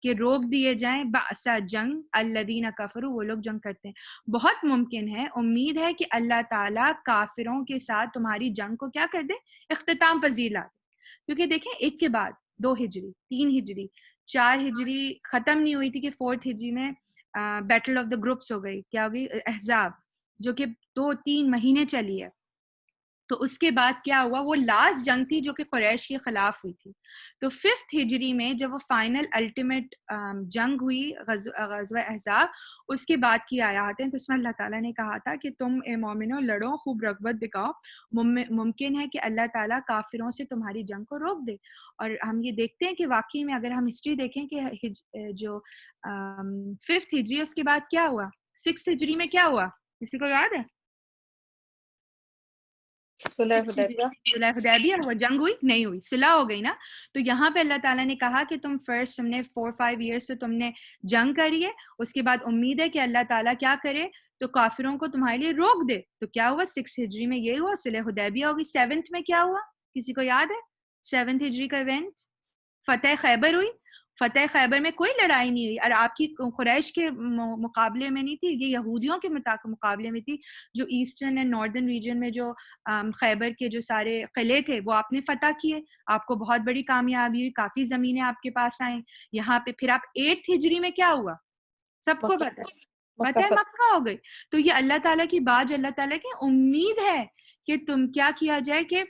کہ روک دیے جائیں بأسا جنگ الذین کفروا, وہ لوگ جنگ کرتے ہیں. بہت ممکن ہے, امید ہے کہ اللہ تعالیٰ کافروں کے ساتھ تمہاری جنگ کو کیا کر دے, اختتام پذیر لا دے. کیونکہ دیکھیں ایک کے بعد 2 ہجری 3 ہجری 4 ہجری ختم نہیں ہوئی تھی کہ 4 ہجری میں بیٹل آف دا گروپس ہو گئی, کیا ہو گئی, احزاب, جو کہ 2-3 مہینے چلی ہے. تو اس کے بعد کیا ہوا, وہ لاسٹ جنگ تھی جو کہ قریش کے خلاف ہوئی تھی. تو 5 ہجری میں جب وہ فائنل الٹیمیٹ جنگ ہوئی, غزوہ احزاب, اس کے بعد کی آیات ہیں. تو اس میں اللہ تعالیٰ نے کہا تھا کہ تم اے مومنوں لڑو, خوب رغبت دکھاؤ, ممکن ہے کہ اللہ تعالیٰ کافروں سے تمہاری جنگ کو روک دے. اور ہم یہ دیکھتے ہیں کہ واقعی میں اگر ہم ہسٹری دیکھیں کہ جو 5 ہجری, اس کے بعد کیا ہوا, 6 ہجری میں کیا ہوا, کسی کو یاد ہے؟ صلح حدیبیہ, وہ جنگ ہوئی نہیں ہوئی, صلح ہو گئی نا. تو یہاں پہ اللہ تعالیٰ نے کہا کہ تم فرسٹ, تم نے 4-5 ایئرس تو تم نے جنگ کری ہے, اس کے بعد امید ہے کہ اللہ تعالیٰ کیا کرے, تو کافروں کو تمہارے لیے روک دے. تو کیا ہوا, 6 ہجری میں یہ ہوا, صلح حدیبیہ ہوگی. 7 میں کیا ہوا, کسی کو یاد ہے 7 ہجری کا ایونٹ؟ فتح خیبر ہوئی. فتح خیبر میں کوئی لڑائی نہیں ہوئی, اور آپ کی قریش کے مقابلے میں نہیں تھی, یہ یہودیوں کے مقابلے میں تھی, جو ایسٹرن اینڈ ناردرن ریجن میں جو خیبر کے جو سارے قلعے تھے وہ آپ نے فتح کیے, آپ کو بہت بڑی کامیابی ہوئی, کافی زمینیں آپ کے پاس آئیں یہاں پہ. پھر آپ 8 ہجری میں کیا ہوا, سب کو پتہ ہے, فتح مکہ ہو گئی. تو یہ اللہ تعالیٰ کی بات, جو اللہ تعالیٰ کی امید ہے کہ تم کیا کیا جائے کہ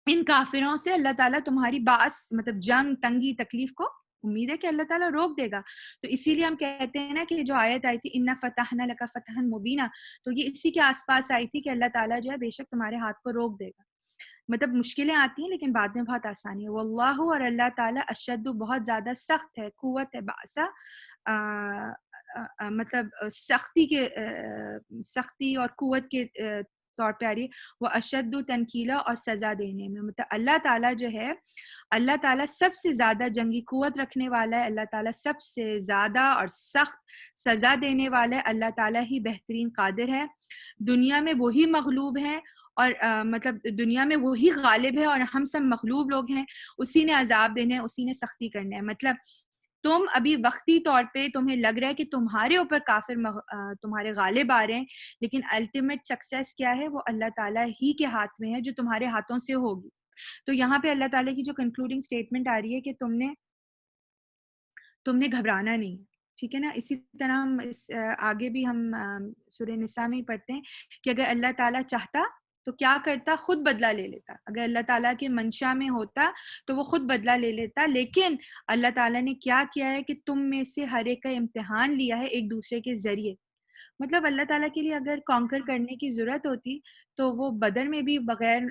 ان کافروں سے اللہ تعالیٰ تمہاری باعث مطلب جنگ, تنگی, تکلیف کو امید ہے کہ اللہ تعالیٰ روک دے گا. تو اسی لیے ہم کہتے ہیں نا کہ جو آیت آئی تھی اِنَّا فَتَحْنَا لَكَ فَتْحًا مُبِينًا, تو یہ اسی کے آس پاس آئی تھی کہ اللہ تعالیٰ جو ہے بے شک تمہارے ہاتھ کو روک دے گا. مطلب مشکلیں آتی ہیں لیکن بعد میں بہت آسانی ہے. واللہ, اور اللہ تعالیٰ اشد, بہت زیادہ سخت ہے, قوت ہے, باسا, مطلب سختی اور قوت کے طور پہ آ رہی ہے وہ اشد تنکیلا اور سزا دینے میں. مطلب اللہ تعالیٰ جو ہے اللہ تعالیٰ سب سے زیادہ جنگی قوت رکھنے والا ہے, اللہ تعالیٰ سب سے زیادہ اور سخت سزا دینے والا ہے, اللہ تعالیٰ ہی بہترین قادر ہے. دنیا میں وہی مغلوب ہے اور مطلب دنیا میں وہی غالب ہے اور ہم سب مغلوب لوگ ہیں, اسی نے عذاب دینا ہے, اسی نے سختی کرنا ہے. مطلب تم ابھی وقتی طور پہ تمہیں لگ رہا ہے کہ تمہارے اوپر کافر تمہارے غالب آ رہے ہیں, لیکن الٹیمیٹ سکسیس کیا ہے وہ اللہ تعالیٰ ہی کے ہاتھ میں ہے, جو تمہارے ہاتھوں سے ہوگی. تو یہاں پہ اللہ تعالیٰ کی جو کنکلوڈنگ اسٹیٹمنٹ آ رہی ہے کہ تم نے گھبرانا نہیں, ٹھیک ہے نا. اسی طرح ہم آگے بھی ہم سورہ نساء میں ہی پڑھتے ہیں کہ اگر اللہ تعالیٰ چاہتا تو کیا کرتا, خود بدلہ لے لیتا. اگر اللہ تعالیٰ کے منشا میں ہوتا تو وہ خود بدلہ لے لیتا, لیکن اللہ تعالیٰ نے کیا کیا ہے کہ تم میں سے ہر ایک کا امتحان لیا ہے ایک دوسرے کے ذریعے. مطلب اللہ تعالیٰ کے لیے اگر کانکر کرنے کی ضرورت ہوتی تو وہ بدر میں بھی بغیر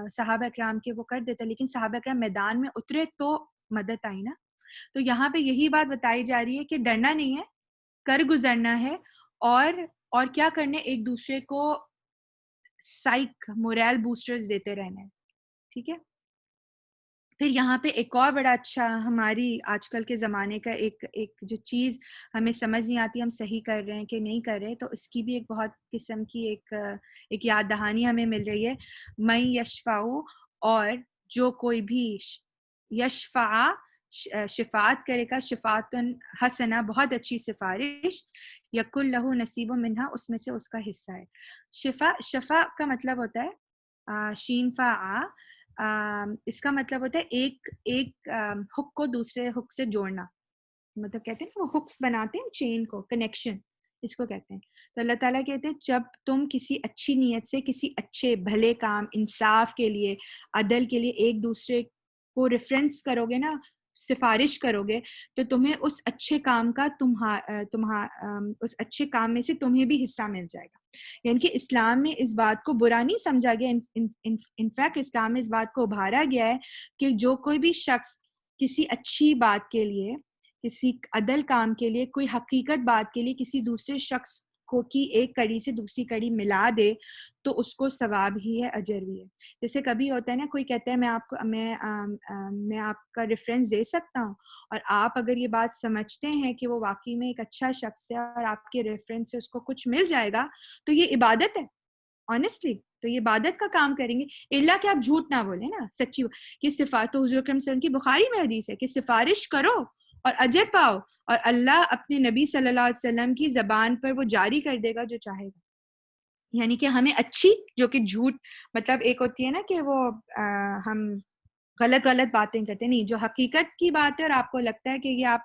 صحابہ اکرام کے وہ کر دیتا, لیکن صحابہ اکرام میدان میں اترے تو مدد آئی نا. تو یہاں پہ یہی بات بتائی جا رہی ہے کہ ڈرنا نہیں ہے, کر گزرنا ہے, اور کیا کرنا ہے, ایک دوسرے کو سائیک موریل بوسٹرز دیتے رہنا ہے, ٹھیک ہے. پھر یہاں پہ ایک اور بڑا اچھا ہماری آج کل کے زمانے کا ایک جو چیز ہمیں سمجھ نہیں آتی ہم صحیح کر رہے ہیں کہ نہیں کر رہے, تو اس کی بھی ایک بہت قسم کی ایک یاد دہانی ہمیں مل رہی ہے. میں یشفعو, اور جو کوئی بھی یشفع شفاعت کرے گا, شفاعتن حسنہ بہت اچھی سفارش, یکل لہو نصیب منہا اس میں سے اس کا حصہ ہے. شفا کا مطلب ہوتا ہے شین فا آ, اس کا مطلب ہوتا ہے ایک حق کو دوسرے حق سے جوڑنا. مطلب کہتے ہیں وہ حکس بناتے ہیں چین کو, کنیکشن اس کو کہتے ہیں. تو اللہ تعالیٰ کہتے ہیں جب تم کسی اچھی نیت سے کسی اچھے بھلے کام, انصاف کے لیے, عدل کے لیے ایک دوسرے کو ریفرنس کرو گے نا, سفارش کرو گے, تو تمہیں اس اچھے کام کا اس اچھے کام میں سے تمہیں بھی حصہ مل جائے گا. یعنی کہ اسلام میں اس بات کو برا نہیں سمجھا گیا, انفیکٹ اسلام میں اس بات کو ابھارا گیا ہے کہ جو کوئی بھی شخص کسی اچھی بات کے لیے, کسی عدل کام کے لیے, کوئی حقیقت بات کے لیے کسی دوسرے شخص کو کی ایک کڑی سے دوسری کڑی ملا دے تو اس کو ثواب ہی ہے, اجر بھی ہے. جیسے کبھی ہوتا ہے نا, کوئی کہتا ہے میں آپ کا ریفرنس دے سکتا ہوں, اور آپ اگر یہ بات سمجھتے ہیں کہ وہ واقعی میں ایک اچھا شخص ہے اور آپ کے ریفرنس سے اس کو کچھ مل جائے گا, تو یہ عبادت ہے. آنیسٹلی تو یہ عبادت کا کام کریں گے, اللہ کہ آپ جھوٹ نہ بولیں نا, سچی کہ صفات. تو حضور اکرم صلی اللہ علیہ وسلم کی بخاری میں حدیث ہے کہ سفارش کرو اور اجر پاؤ, اور اللہ اپنے نبی صلی اللہ علیہ وسلم کی زبان پر وہ جاری کر دے گا جو چاہے گا. یعنی کہ ہمیں اچھی, جو کہ جھوٹ مطلب ایک ہوتی ہے نا کہ وہ ہم غلط باتیں کرتے ہیں, نہیں, جو حقیقت کی بات ہے اور آپ کو لگتا ہے کہ یہ آپ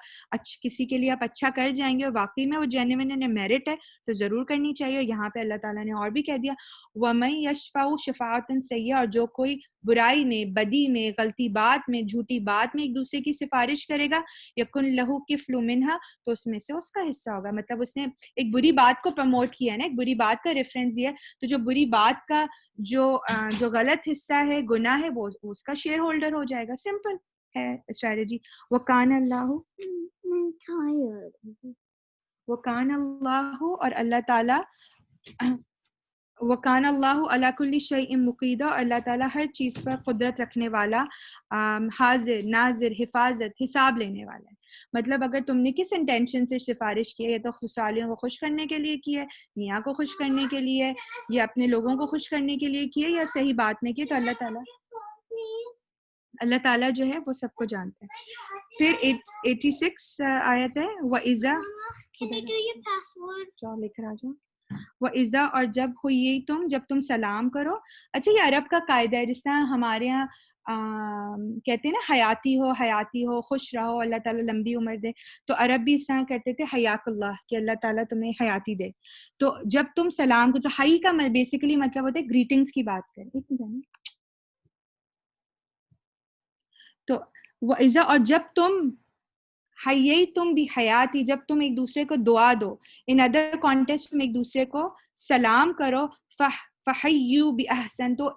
کسی کے لیے آپ اچھا کر جائیں گے اور واقعی میں وہ جینوین میرٹ ہے تو ضرور کرنی چاہیے. اور یہاں پہ اللہ تعالیٰ نے اور بھی کہہ دیا وَمَن یشفع شفاعۃ سیئۃ, اور جو کوئی برائی میں, بدی میں, غلطی بات میں, جھوٹی بات میں ایک دوسرے کی سفارش کرے گا, یکن لہو کفل منہا, تو اس میں سے اس کا حصہ ہوگا. مطلب اس نے ایک بری بات کو پروموٹ کیا ہے نا, ایک بری بات کا ریفرنس دیا, تو جو بری بات کا جو غلط حصہ ہے, گناہ ہے, وہ اس کا شیئر ہولڈر ہو جائے گا. سمپل ہے اسٹریٹجی. وَكَانَ اللَّهُ, اور اللہ تعالیٰ وَكَانَ اللَّهُ عَلَى كُلِّ شَيْءٍ مُقِيتًا, اور اللہ تعالیٰ ہر چیز پر قدرت رکھنے والا, حاضر, ناظر, حفاظت, حساب لینے والا ہے. مطلب اگر تم نے کس انٹینشن سے سفارش کی ہے, یا تو خوشحالیوں کو خوش کرنے کے لیے کی ہے, میاں کو خوش کرنے کے لیے, یا اپنے لوگوں کو خوش کرنے کے لیے کی ہے, یا صحیح بات میں کی, تو اللہ تعالیٰ جو ہے وہ سب کو جانتا ہے. پھر 86 آیت ہے وَإِذَا, لے کر آ جاؤ. وَإِذَا, اور جب ہوئی جب تم سلام کرو. اچھا, یہ عرب کا قاعدہ ہے, جس طرح ہمارے یہاں کہتے ہیں نا حیاتی ہو, خوش رہو, اللہ تعالیٰ لمبی عمر دے, تو عرب بھی اس طرح کرتے تھے حیاک اللہ, کہ اللہ تعالیٰ تمہیں حیاتی دے. تو جب تم سلام کو, تو حی کا بیسیکلی مطلب ہوتا ہے گریٹنگز کی بات کریں. تو وَإِذَا, اور جب تم تم بھی حیاتی, جب تم ایک دوسرے کو دعا دو, ان ادر کانٹیکسٹ میں ایک دوسرے کو سلام کرو, فَحَيُّوا بِأَحْسَنَ, تو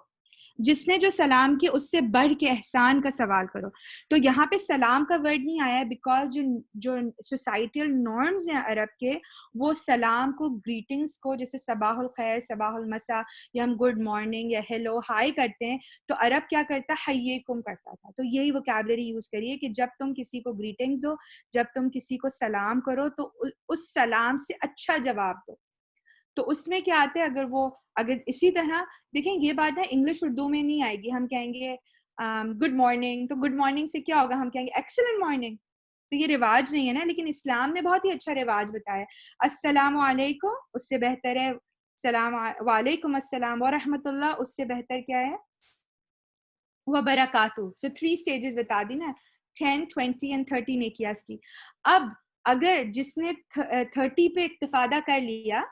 جس نے جو سلام کیا اس سے بڑھ کے احسان کا سوال کرو. تو یہاں پہ سلام کا ورڈ نہیں آیا بیکاز جو سوسائٹیل نارمز ہیں عرب کے, وہ سلام کو, گریٹنگس کو, جیسے صباح الخیر, صباح المساء, یا ہم گڈ مارننگ یا ہیلو ہائی کرتے ہیں, تو عرب کیا کرتا, حییکم کرتا تھا. تو یہی وکیبلری یوز کریے کہ جب تم کسی کو گریٹنگس دو, جب تم کسی کو سلام کرو, تو اس سلام سے اچھا جواب دو. تو اس میں کیا آتا ہے, اگر اسی طرح دیکھیں, یہ بات ہے انگلش اردو میں نہیں آئے گی. ہم کہیں گے گڈ مارننگ, تو گڈ مارننگ سے کیا ہوگا, ہم کہیں گے ایکسلنٹ مارننگ. تو یہ رواج نہیں ہے نا, لیکن اسلام نے بہت ہی اچھا رواج بتایا. السلام علیکم, اس سے بہتر ہے سلام وعلیکم السلام ورحمۃ اللہ, اس سے بہتر کیا ہے وبرکاتہ. سو 3 اسٹیجز بتا دی نا, 10, 20 and 30 نے کیا اس کی. اب اگر جس نے 30 پہ اکتفادہ کر لیا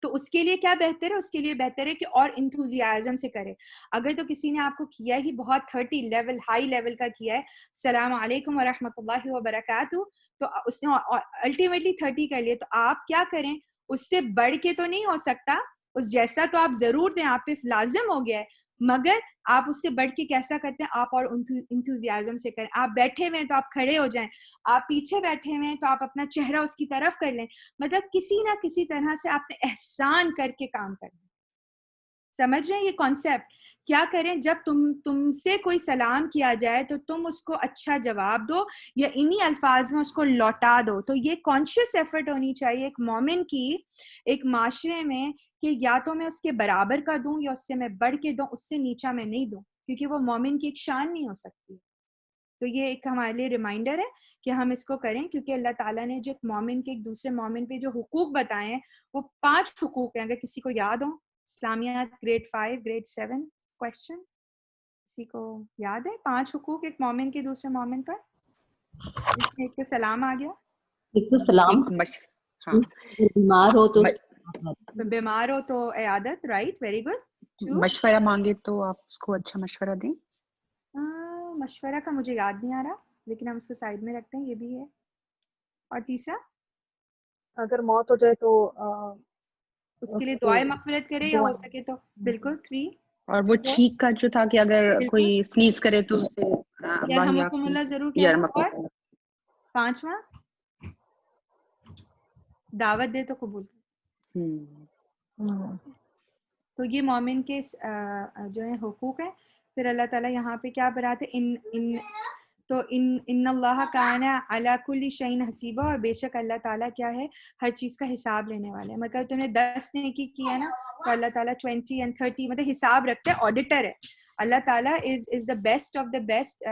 تو اس کے لیے کیا بہتر ہے, اس کے لیے بہتر ہے کہ اور انتھوزیازم سے کرے. اگر تو کسی نے آپ کو کیا ہی بہت 30 لیول, ہائی لیول کا کیا ہے, السلام علیکم ورحمۃ اللہ وبرکاتہ, تو اس نے الٹیمیٹلی 30 کر لیا, تو آپ کیا کریں, اس سے بڑھ کے تو نہیں ہو سکتا, اس جیسا تو آپ ضرور دیں, آپ پہ لازم ہو گیا ہے, مگر آپ اس سے بڑھ کے کیسا کرتے ہیں, آپ اور انتھوزیازم سے کریں. آپ بیٹھے ہوئے ہیں تو آپ کھڑے ہو جائیں, آپ پیچھے بیٹھے ہوئے ہیں تو آپ اپنا چہرہ اس کی طرف کر لیں. مطلب کسی نہ کسی طرح سے آپ نے احسان کر کے کام کرنا. سمجھ رہے ہیں یہ کانسیپٹ؟ کیا کریں, جب تم سے کوئی سلام کیا جائے تو تم اس کو اچھا جواب دو, یا انہی الفاظ میں اس کو لوٹا دو. تو یہ کانشیس ایفرٹ ہونی چاہیے ایک مومن کی, ایک معاشرے میں, کہ یا تو میں اس کے برابر کا دوں یا اس سے میں بڑھ کے دوں, اس سے نیچا میں نہیں دوں, کیونکہ وہ مومن کی ایک شان نہیں ہو سکتی. تو یہ ایک ہمارے لیے ریمائنڈر ہے کہ ہم اس کو کریں, کیونکہ اللہ تعالیٰ نے جو مومن کے ایک دوسرے مومن پہ جو حقوق بتائے ہیں وہ 5 حقوق ہیں. اگر کسی کو یاد ہو, اسلامیات گریڈ 5 گریڈ 7 کوشچن, کسی کو یاد ہے 5 حقوق ایک مومن کے دوسرے مومن پر, جس میں ایک تو سلام آ گیا, ایک تو سلام, ہاں بیمار ہو تو بیمار ہو تو عیادت, رائٹ, ویری گڈ. مشورہ مانگے تو آپ اس کو اچھا مشورہ دیں. مشورہ کا مجھے یاد نہیں آ رہا, لیکن ہم اس کو سائڈ میں رکھتے ہیں, یہ بھی ہے. اور تیسرا, اگر موت ہو جائے تو اس کے لیے دعائیں مغفرت کرے, یا ہو سکے تو بالکل 3. اور وہ چھینک کا جو تھا کہ اگر کوئی سنیز کرے تو اسے یرحمکم اللہ ضرور کہنا. اور 5واں, دعوت دے تو قبول. تو یہ مومن کے جو ہے حقوق ہیں. پھر اللہ تعالیٰ یہاں پہ کیا بتاتے, ان اللہ کان علی کل شیء حسیبا, اور بے شک اللہ تعالیٰ کیا ہے, ہر چیز کا حساب لینے والے ہیں. مطلب تم نے 10 نیکی کیا نا, تو اللہ تعالیٰ 20 and 30 مطلب حساب رکھتے ہیں, آڈیٹر ہے. اللہ تعالیٰ is the best of the best,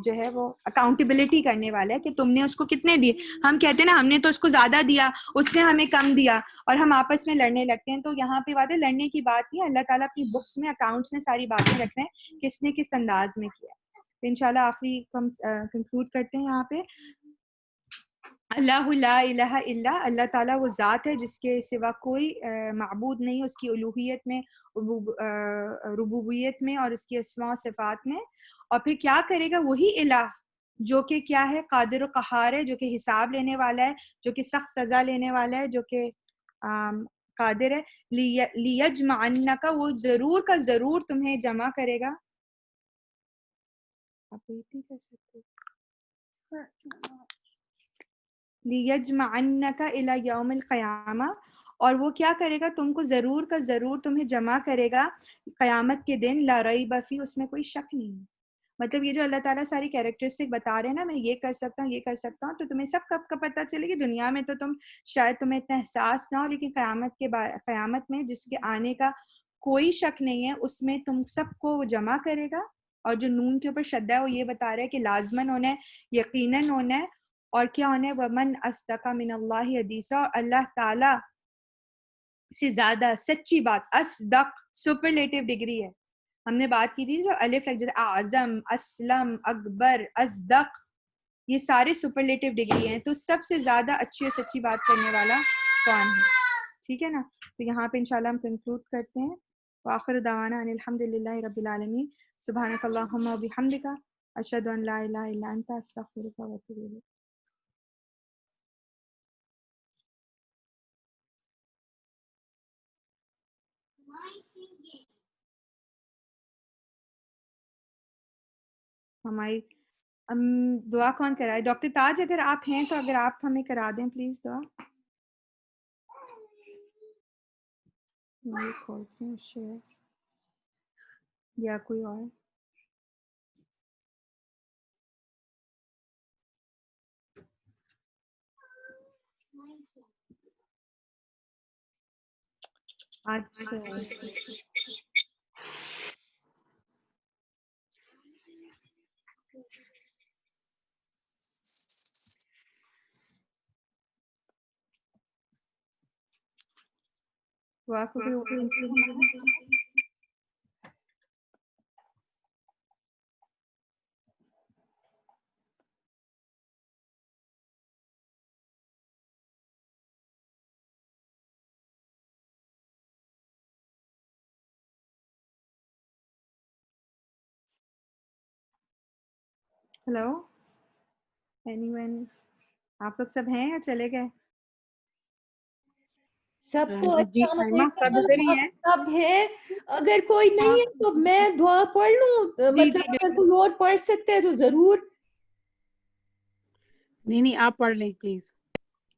جو ہے وہ اکاؤنٹیبلٹی کرنے والا ہے کہ تم نے اس کو کتنے دیے. ہم کہتے ہیں نا ہم نے تو اس کو زیادہ دیا, اس نے ہمیں کم دیا, اور ہم آپس میں لڑنے لگتے ہیں. تو یہاں پہ بات ہے لڑنے کی بات نہیں, اللہ تعالیٰ اپنی بکس میں, اکاؤنٹس میں ساری باتیں رکھ رہے ہیں, کس نے کس انداز میں کیا. تو انشاءاللہ آخری ہم کنکلوڈ کرتے ہیں یہاں پہ. اللہ لا الہ الا, اللہ تعالیٰ وہ ذات ہے جس کے سوا کوئی معبود نہیں, اس کی الوہیت میں, ربوبیت میں, اور اس کی اسماء و صفات میں. اور پھر کیا کرے گا, وہی الہ جو کہ کیا ہے, قادر و قہار ہے, جو کہ حساب لینے والا ہے, جو کہ سخت سزا لینے والا ہے, جو کہ قادر ہے. لیجمعنک, وہ ضرور کا ضرور تمہیں جمع کرے گا. آپ ریپیٹ کر سکتے لیجمعنک الی یوم القیامہ, اور وہ کیا کرے گا, تم کو ضرور کا ضرور تمہیں جمع کرے گا قیامت کے دن. لا ریب فیہ, اس میں کوئی شک نہیں ہے. مطلب یہ جو اللہ تعالیٰ ساری کیریکٹرسٹک بتا رہے ہیں نا, میں یہ کر سکتا ہوں, یہ کر سکتا ہوں, تو تمہیں سب کب کا پتہ چلے گی. دنیا میں تو تم شاید تمہیں اتنا احساس نہ ہو, لیکن قیامت میں جس کے آنے کا کوئی شک نہیں ہے, اس میں تم سب کو وہ جمع کرے گا. اور جو نون کے اوپر شدہ ہے وہ یہ بتا رہا ہے کہ لازماً ہونا ہے, یقیناً ہونا ہے. اور کیا ہونا ہے, ومن اصدق من اللہ حدیثا, اور اللہ تعالیٰ سے زیادہ سچی بات, اصدق سپرلیٹو ڈگری ہے. ہم نے بات کی تھی جو الف لگ جاتا, اعظم, اسلم, اکبر, اصدق, یہ سارے سپرلیٹو ڈگری ہیں. تو سب سے زیادہ اچھی اور سچی بات کرنے والا کون ہے, ٹھیک ہے نا. تو یہاں پہ انشاءاللہ ہم کنکلوڈ کرتے ہیں. وآخر دعوانا ان الحمدللہ رب العالمین. سبحانک اللہم و بحمدک, اشہد ان لا الہ الا انت, استغفرک و اتوب الیک. ہماری دعا کون کرائے؟ ڈاکٹر تاج اگر آپ ہیں تو اگر آپ ہمیں کرا دیں پلیز دعا. میں کھولتی ہوں شیئر یا کوئی اور. اچھا دعا کو بھی اوپن. ہلو اینی ون، آپ لوگ سب ہیں یا چلے گئے؟ سب کو جی السلام سائمہ سب ادھر ہی علیکم. ہیں. آپ سب ہیں؟ اگر کوئی نہیں ہے تو میں دعا پڑھ لوں، جی مطلب جی اگر کوئی اور پڑھ سکتا ہے تو ضرور. نہیں آپ پڑھ لیں پلیز.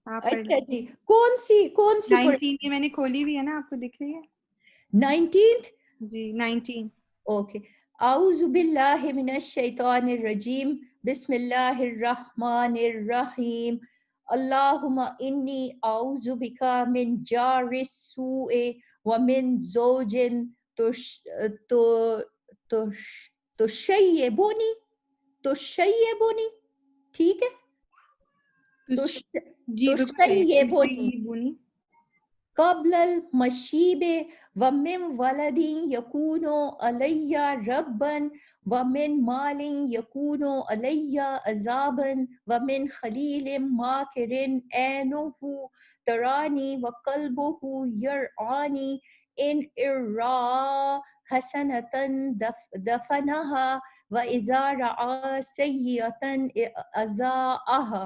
آپ پڑھ اچھا لیں. جی، کون سی پڑھ؟ 19 یہ میں نے کھولی ہوئی ہے نا، آپ کو دکھ رہی ہے؟ 19th. جی 19. اوکے. اعوذ باللہ من الشیطان الرجیم، بسم اللہ الرحمن الرحیم. اللہم انی اعوذ بک من جار السوء ومن زوج تشیبونی. تشیبونی ٹھیک ہے؟ جی تشیبونی بونی. قبل المشیب ومن ولد یکون علی ربا ومن مال یکون علی عذابا ومن خلیل ماکر عینہ ترانی وقلبہ یرعانی ان ارعا حسنة دفنها واذا رعا سیئة ازاءها.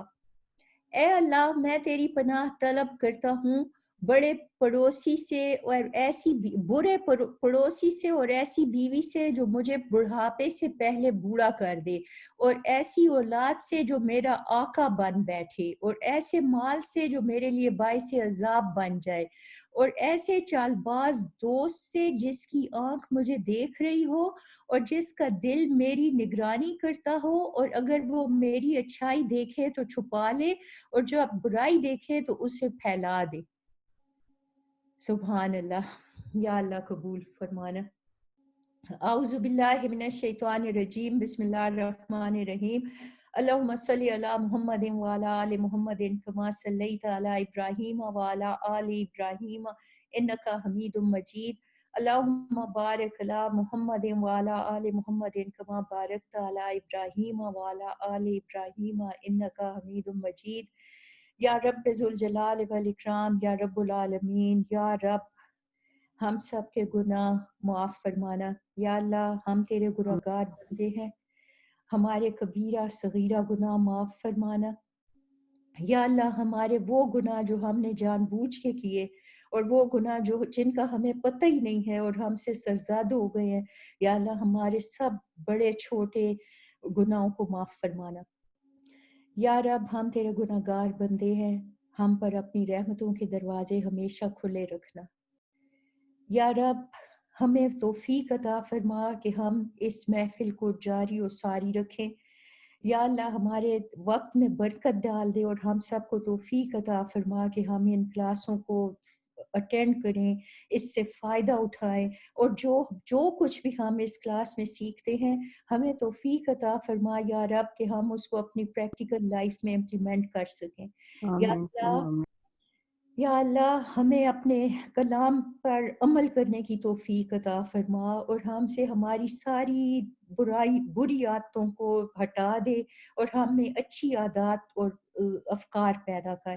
اے اللہ میں تیری پناہ طلب کرتا ہوں بڑے پڑوسی سے اور ایسی برے پڑوسی سے اور ایسی بیوی سے جو مجھے بڑھاپے سے پہلے بوڑھا کر دے، اور ایسی اولاد سے جو میرا آقا بن بیٹھے، اور ایسے مال سے جو میرے لیے باعث عذاب بن جائے، اور ایسے چال باز دوست سے جس کی آنکھ مجھے دیکھ رہی ہو اور جس کا دل میری نگرانی کرتا ہو، اور اگر وہ میری اچھائی دیکھے تو چھپا لے اور جو برائی دیکھے تو اسے پھیلا دے. سبحان اللہ. یا اللہ قبول فرمانا. اعوذ باللہ من الشیطان الرجیم، بسم اللہ الرحمن الرحیم. اللہم صلی علی محمد وعلی آل محمد کما صلیت علی ابراہیم وعلی آل ابراہیم انکا حمید مجید. اللہم بارک علی محمد وعلی آل محمد کما بارکت علی ابراہیم وعلی آل ابراہیم انکا حمید مجید. یا رب ذوالجلال والاکرام، یا رب العالمین، یا رب ہم سب کے گناہ معاف فرمانا. یا اللہ ہم تیرے گناہگار بندے ہیں، ہمارے کبیرہ صغیرہ گناہ معاف فرمانا. یا اللہ ہمارے وہ گناہ جو ہم نے جان بوجھ کے کیے اور وہ گناہ جن کا ہمیں پتہ ہی نہیں ہے اور ہم سے سرزاد ہو گئے ہیں، یا اللہ ہمارے سب بڑے چھوٹے گناہوں کو معاف فرمانا. یا رب ہم تیرے گناہگار بندے ہیں، ہم پر اپنی رحمتوں کے دروازے ہمیشہ کھلے رکھنا. یا رب ہمیں توفیق عطا فرما کہ ہم اس محفل کو جاری و ساری رکھیں. یا اللہ ہمارے وقت میں برکت ڈال دے اور ہم سب کو توفیق عطا فرما کہ ہم ان کلاسوں کو اٹینڈ کریں، اس سے فائدہ اٹھائیں، اور جو کچھ بھی ہم اس کلاس میں سیکھتے ہیں ہمیں توفیق عطا فرما یا رب کہ ہم اس کو اپنی پریکٹیکل لائف میں امپلیمنٹ کر سکیں. یا اللہ ہمیں اپنے کلام پر عمل کرنے کی توفیق عطا فرما اور ہم سے ہماری ساری بری عادتوں کو ہٹا دے اور ہم میں اچھی عادات اور افکار پیدا کر.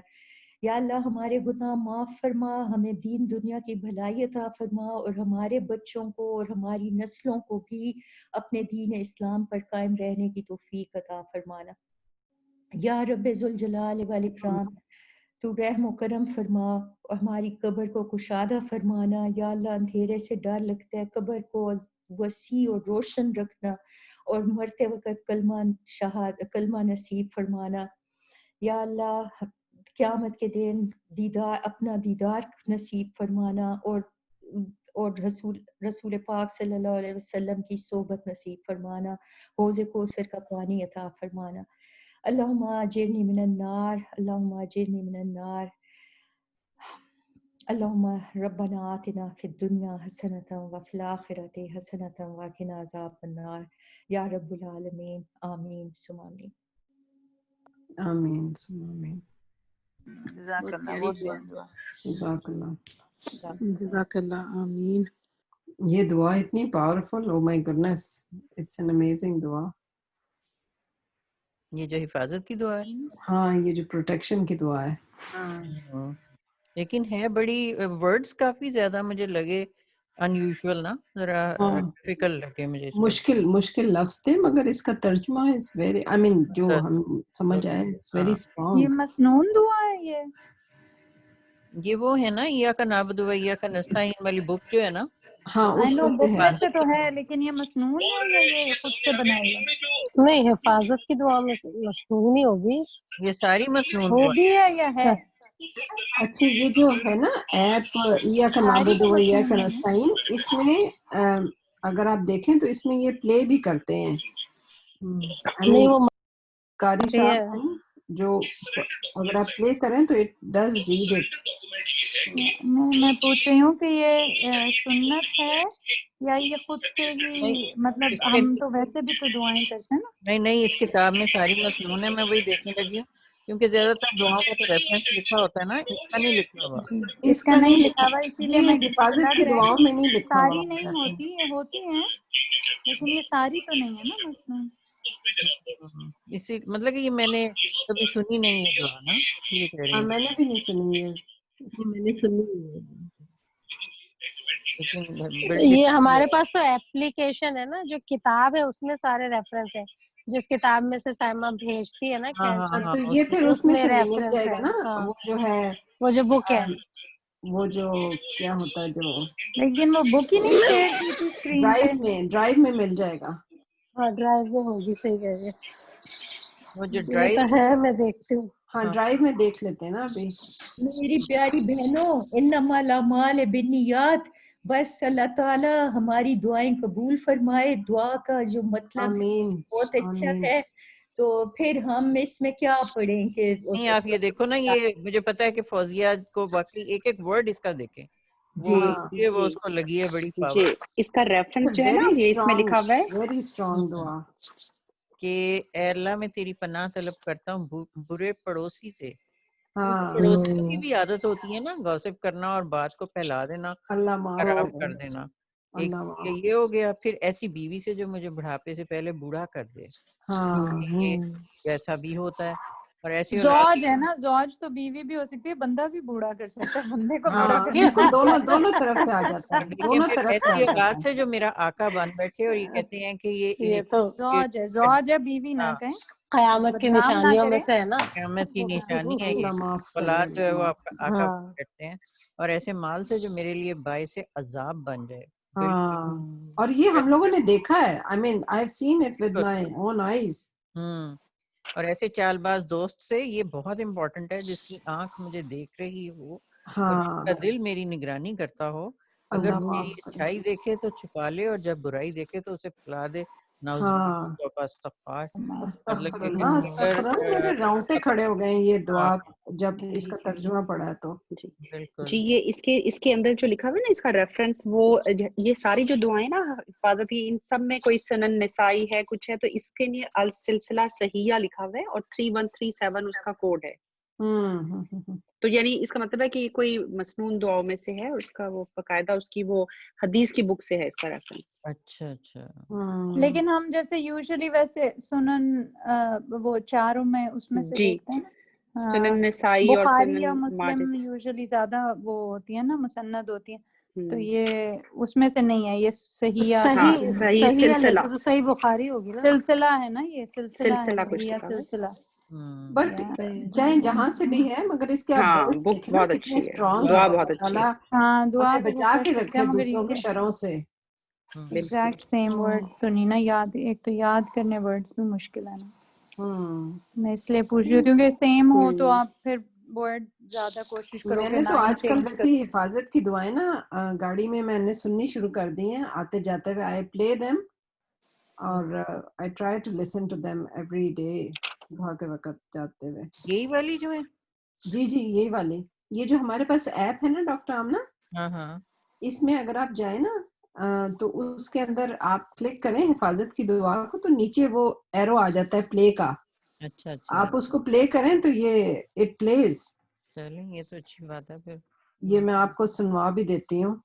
یا اللہ ہمارے گناہ معاف فرما، ہمیں دین دنیا کی بھلائی عطا فرما اور ہمارے بچوں کو اور ہماری نسلوں کو بھی اپنے دین اسلام پر قائم رہنے کی توفیق عطا فرمانا. یا رب ذوالجلال والاکرام، تو رحم و کرم فرما، ہماری قبر کو کشادہ فرمانا یا اللہ، اندھیرے سے ڈر لگتا ہے، قبر کو وسیع اور روشن رکھنا، اور مرتے وقت کلمہ نصیب فرمانا یا اللہ، قیامت کے دن اپنا دیدار نصیب فرمانا، اور رسول پاک صلی اللہ علیہ وسلم کی صحبت نصیب فرمانا، حوض کوثر کا پانی عطا فرمانا۔ اللہم اجرنی من النار، اللہم اجرنی من النار، اللہم ربنا آتنا فی الدنیا حسنۃ وفی الآخرۃ حسنۃ وقنا عذاب النار یا رب العالمین، آمین ثم آمین۔ آمین ثم آمین۔ جزاک بہت اللہ، پیاری بہت دعا۔ پیاری دعا۔ جزاک اللہ۔ جزاک اللہ، آمین۔ یہ دعا اتنی powerful, oh my goodness, it's an amazing دعا۔ یہ جو حفاظت کی دعا ہے، ہاں، یہ جو پروٹیکشن کی دعا ہے، ہاں لیکن ہے بڑی ورڈز کافی زیادہ مجھے لگے ان یوزول نا، ذرا ہاں ڈیفیکلٹ لگے مجھے اس کا۔ مشکل لفظ تھے، مگر اس کا ترجمہ از ویری، آئی مین جو ہم سمجھ آئے، اٹس ویری یہ اسٹرانگ۔ مسنون دعا ہے یہ؟ یہ وہ ہے نا ایاک نعبد و ایاک نستعین والی بک جو ہے نا، ہاں آئی اس نو میں سے بک ہے۔ میں سے تو ہے، لیکن یہ مسنون ہے یا یہ خود سے بنائی ہے؟ نہیں، حفاظت کی دعا میں مسنون ہی ہوگی۔ یہ ساری مسنون وہ دعا بھی ہے یا ہے؟ اچھا، یہ جو ہے نا ایپ ایاک ساری نعبد تو و ایاک مسنون ہے نا؟ نستعین، اس میں اگر آپ دیکھیں تو اس میں یہ پلے بھی کرتے ہیں، نہیں وہ قاری صاحب ہیں جو اگر آپ پلے کریں تو اٹ ڈز ریڈ اٹ۔ نہیں، میں پوچھ رہی ہوں کہ یہ سنت ہے یا یہ خود سے ہی، مطلب اس میں ہم تو ویسے بھی تو دعائیں کرتے ہیں نا۔ نہیں اس کتاب میں ساری مسنون ہے، میں وہی دیکھنے لگی ہوں، کیونکہ زیادہ تر دعاؤں کا تو ریفرنس لکھا ہوتا ہے نا، اس کا نہیں لکھا ہوا۔ جی، اس اس کا کا نہیں نہیں لکھا ہوا، اسی لیے یہ میں حفاظت لگ کی رہا ہے دعاؤں میں نہیں کہ لکھا ہوا ساری نہیں ہوتا ہے۔ ہوتی، یہ ہوتی ہیں لیکن یہ ساری تو نہیں ہے نا مسنون۔ اسی مطلب کہ یہ میں نے کبھی سنی نہیں ہے دعا نا، یہ کہہ رہی ہاں، ہوں، میں نے بھی نہیں سنی ہے۔ میں نے سنی ہے لیکن بڑی یہ ڈفیکلٹ ہمارے پاس تو ایپلیکیشن ہے نا، جو کتاب ہے اس میں سارے ریفرنس ہیں، جس کتاب میں سے سائمہ بھیجتی ہے نا ہاں کینچ ہاں میں، ہاں تو یہ پھر اس اس میں میں سے نہیں مل ریفرنس جائے ہے۔ گا نا، ہاں، وہ جو ہے وہ جو بک ہے، وہ جو کیا ہوتا ہے جو لیکن وہ بک ہی نہیں شیئر کی تھی اسکرین پہ۔ ڈرائیو میں مل جائے گا۔ ہاں ڈرائیو میں ہوگی، صحیح کہہ رہے وہ جو ہیں، یہ تو ڈرائیو، ہے، میں دیکھتی ہوں۔ ہاں ہاں ڈرائیو میں دیکھ لیتے ہیں نا ابھی۔ میری پیاری بہنوں، انما الاعمال بالنیات، بس اللہ تعالی ہماری دعائیں قبول فرمائے۔ دعا کا جو مطلب آمین بہت اچھا آمین۔ ہے، تو پھر ہم اس میں کیا پڑھیں کہ نہیں آپ یہ دیکھو نا، یہ مجھے پتا ہے کہ فوزیہ کو واقعی ایک ایک ورڈ اس کا دیکھیں، وہ جی یہ وہ اس کو لگی ہے بڑی جی، پاور اس کا ریفرنس جو ہے نا ویری یہ اس میں اسٹرانگ، لکھا ہوا ہے۔ ویری اسٹرانگ دعا۔ کہ اے اللہ میں تیری پناہ طلب کرتا ہوں برے پڑوسی سے، کیونکہ ہاں، پڑوسیوں کی بھی عادت ہوتی ہے نا گوسپ کرنا اور بات کو پھیلا دینا، اللہ معاف خراب کرے، کر دینا۔ ایک اللہ معاف۔ یہ ہو گیا، پھر ایسی بیوی سے جو مجھے بڑھاپے سے پہلے بوڑھا کر دے، ہاں، یہ ایسا بھی ہوتا ہے، اور ایسی اولاد زوج ہے نا، زوج تو بیوی بھی ہو سکتی ہے، بندہ بھی بوڑھا کر سکتا ہے، بندے کو بوڑھا ہاں کرنے بالکل، والا۔ دونوں طرف سے آ جاتا ہے، لیکن دونوں پھر طرف سے آ ایسی اولاد جاتا سے جو میرا آقا بن بیٹھے اور یہ کہتے ہیں کہ یہ تو زوج ہے، زوج ہے، بیوی نہ ہاں، کہیں، قیامت کی بدنام نہ نشانیوں میں کرے۔ سے ہے نا۔ قیامت کی نشانی ہے۔ ہے یہ، اللہ معاف کرے، اولاد جو ہے اللہ وہ معاف آپ کا کرے۔ آقا ہاں بن بیٹھتے ہیں، اور ایسے مال سے جو میرے لیے باعث عذاب بن جائے، بالکل ہاں، اور یہ ہم لوگوں نے دیکھا ہے، I mean I've seen it with my own eyes۔ اور ایسے چال باز دوست سے یہ بہت امپورٹنٹ ہے، جس کی آنکھ مجھے دیکھ رہی ہو اور جس ہاں، کا دل میری نگرانی کرتا ہو، اگر اللہ وہ معاف میری کرے۔ اچھائی دیکھے تو چھپا لے اور جب برائی دیکھے تو اسے پھیلا دے، نعوذ ہاں، باللہ و استغفار۔ مطلب استغفر کہ اللہ، اس پر استغفر اللہ، میرے رونگٹے کھڑے ہو گئے ہیں یہ ہاں، دعا جب اس جی کا ترجمہ پڑھا تو۔ جی بالکل جی، یہ اس کے اندر جو لکھا ہوا ہے نا، اس کا ریفرنس، وہ یہ ساری جو دعائیں نا حفاظت کی، ان سب میں کوئی سنن نسائی ہے، کچھ ہے، تو اس کے لیے السلسلہ صحیحہ لکھا ہوا ہے، اور 3137 اس کا کوڈ ہے۔ تو یعنی اس کا مطلب ہے کہ کوئی مسنون دعاؤں میں سے ہے، اس کا وہ باقاعدہ اس کی وہ حدیث کی بک سے ہے اس کا ریفرنس۔ اچھا اچھا، لیکن ہم جیسے یوزلی ویسے سنن وہ چاروں میں اس میں سے جی، دیکھتے ہیں نا، سنن نسائی اور بخاری یا سنن مسلم ماجہ۔ یوزلی زیادہ وہ ہوتی ہیں نا، مسند ہوتی ہیں، تو یہ اس میں سے نہیں ہے، یہ صحیح ہاں، صحیح صحیح صحیح سلسلہ، لکھو تو صحیح بخاری ہوگی نا۔ سلسلہ ہے نا، یہ سلسلہ ہے، سلسلہ کچھ صحیح لکھا ہوا ہے۔ سلسلہ۔ بٹ چاہے جہاں سے بھی ہے مگر اس کے آپ ہاں ورڈز وہ دیکھیں نا بہت کتنے اچھی ہے، اسٹرانگ دعا ہے. بہت اللہ اچھی ہے. تعالیٰ ہاں دعا ہمیں تو وہ بچا کر کے سکتے رکھے ہیں مگر دوسروں کے شروں سے. بالکل ایگزیکٹ سیم ورڈز تو نہیں نا یاد، ایک تو یاد کرنے ورڈز بھی مشکل ہے نا. میں اس لیے پوچھ رہی ہوں کیونکہ سیم ہو تو آپ پھر ورڈ زیادہ کوشش کرو میں کہ نے نہ تو ہی آج کل چینج ویسے ہی حفاظت کی دعائیں نا گاڑی میں نے سننی شروع کر دی ہیں آتے جاتے ہوئے. آئی پلے دیم اور I try to listen to them every day دعا کے وقت جاتے ہوئے. یہی والی جو ہے؟ جی جی یہی والی. یہ جو ہمارے پاس ایپ ہے نا ڈاکٹر آمنہ، ہاں ہاں اس میں اگر آپ جائیں نا تو اس کے اندر آپ کلک کریں حفاظت کی دعا کو تو نیچے وہ ایرو آ جاتا ہے پلے کا. اچھا اچھا آپ اس کو پلے کریں تو یہ اٹ پلیز. چلیں یہ تو اچھی بات ہے پھر. یہ میں آپ کو سنوا بھی دیتی ہوں.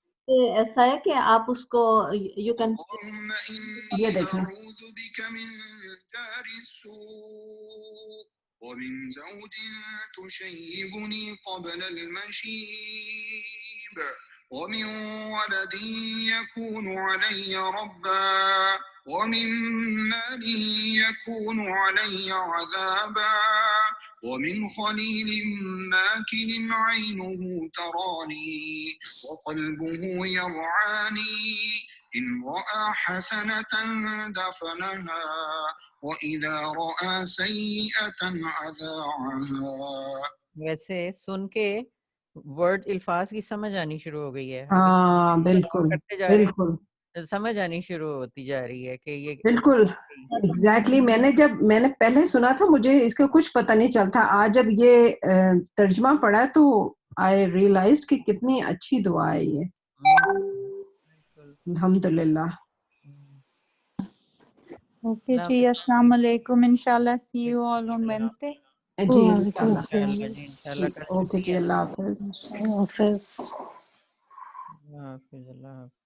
ایسا ہے کہ آپ اس کو یو کین یہ دیکھیں ومن زوج تشيبني قبل المشيب ومن ولد يكون علي ربا ومن مال يكون علي عذابا ومن خليل ماكل عينه تراني وقلبه يرعاني إن رأى حسنة دفنها وَإِذَا رَأَى سَيِّئَةً أَذَاعَهَا. ویسے سن کے ورڈ الفاظ کی سمجھ آنی شروع ہو گئی ہے. ہاں بالکل کرتے جا رہے بالکل ہیں سمجھ آنی شروع ہوتی جا رہی ہے کہ یہ بالکل ایگزیکٹلی. میں نے پہلے سنا تھا مجھے اس کا کچھ پتہ نہیں چلتا. آج جب یہ ترجمہ پڑھا تو آئی ریئلائزڈ کہ کتنی اچھی دعا ہے یہ. الحمدللہ. اوکے جی السلام علیکم. انشاءاللہ سی یو آل آن وینسڈے. جی وعلیکم انشاءاللہ. السلام. جی انشاءاللہ کل اوکے جی اللہ حافظ. حافظ. حافظ اللہ حافظ.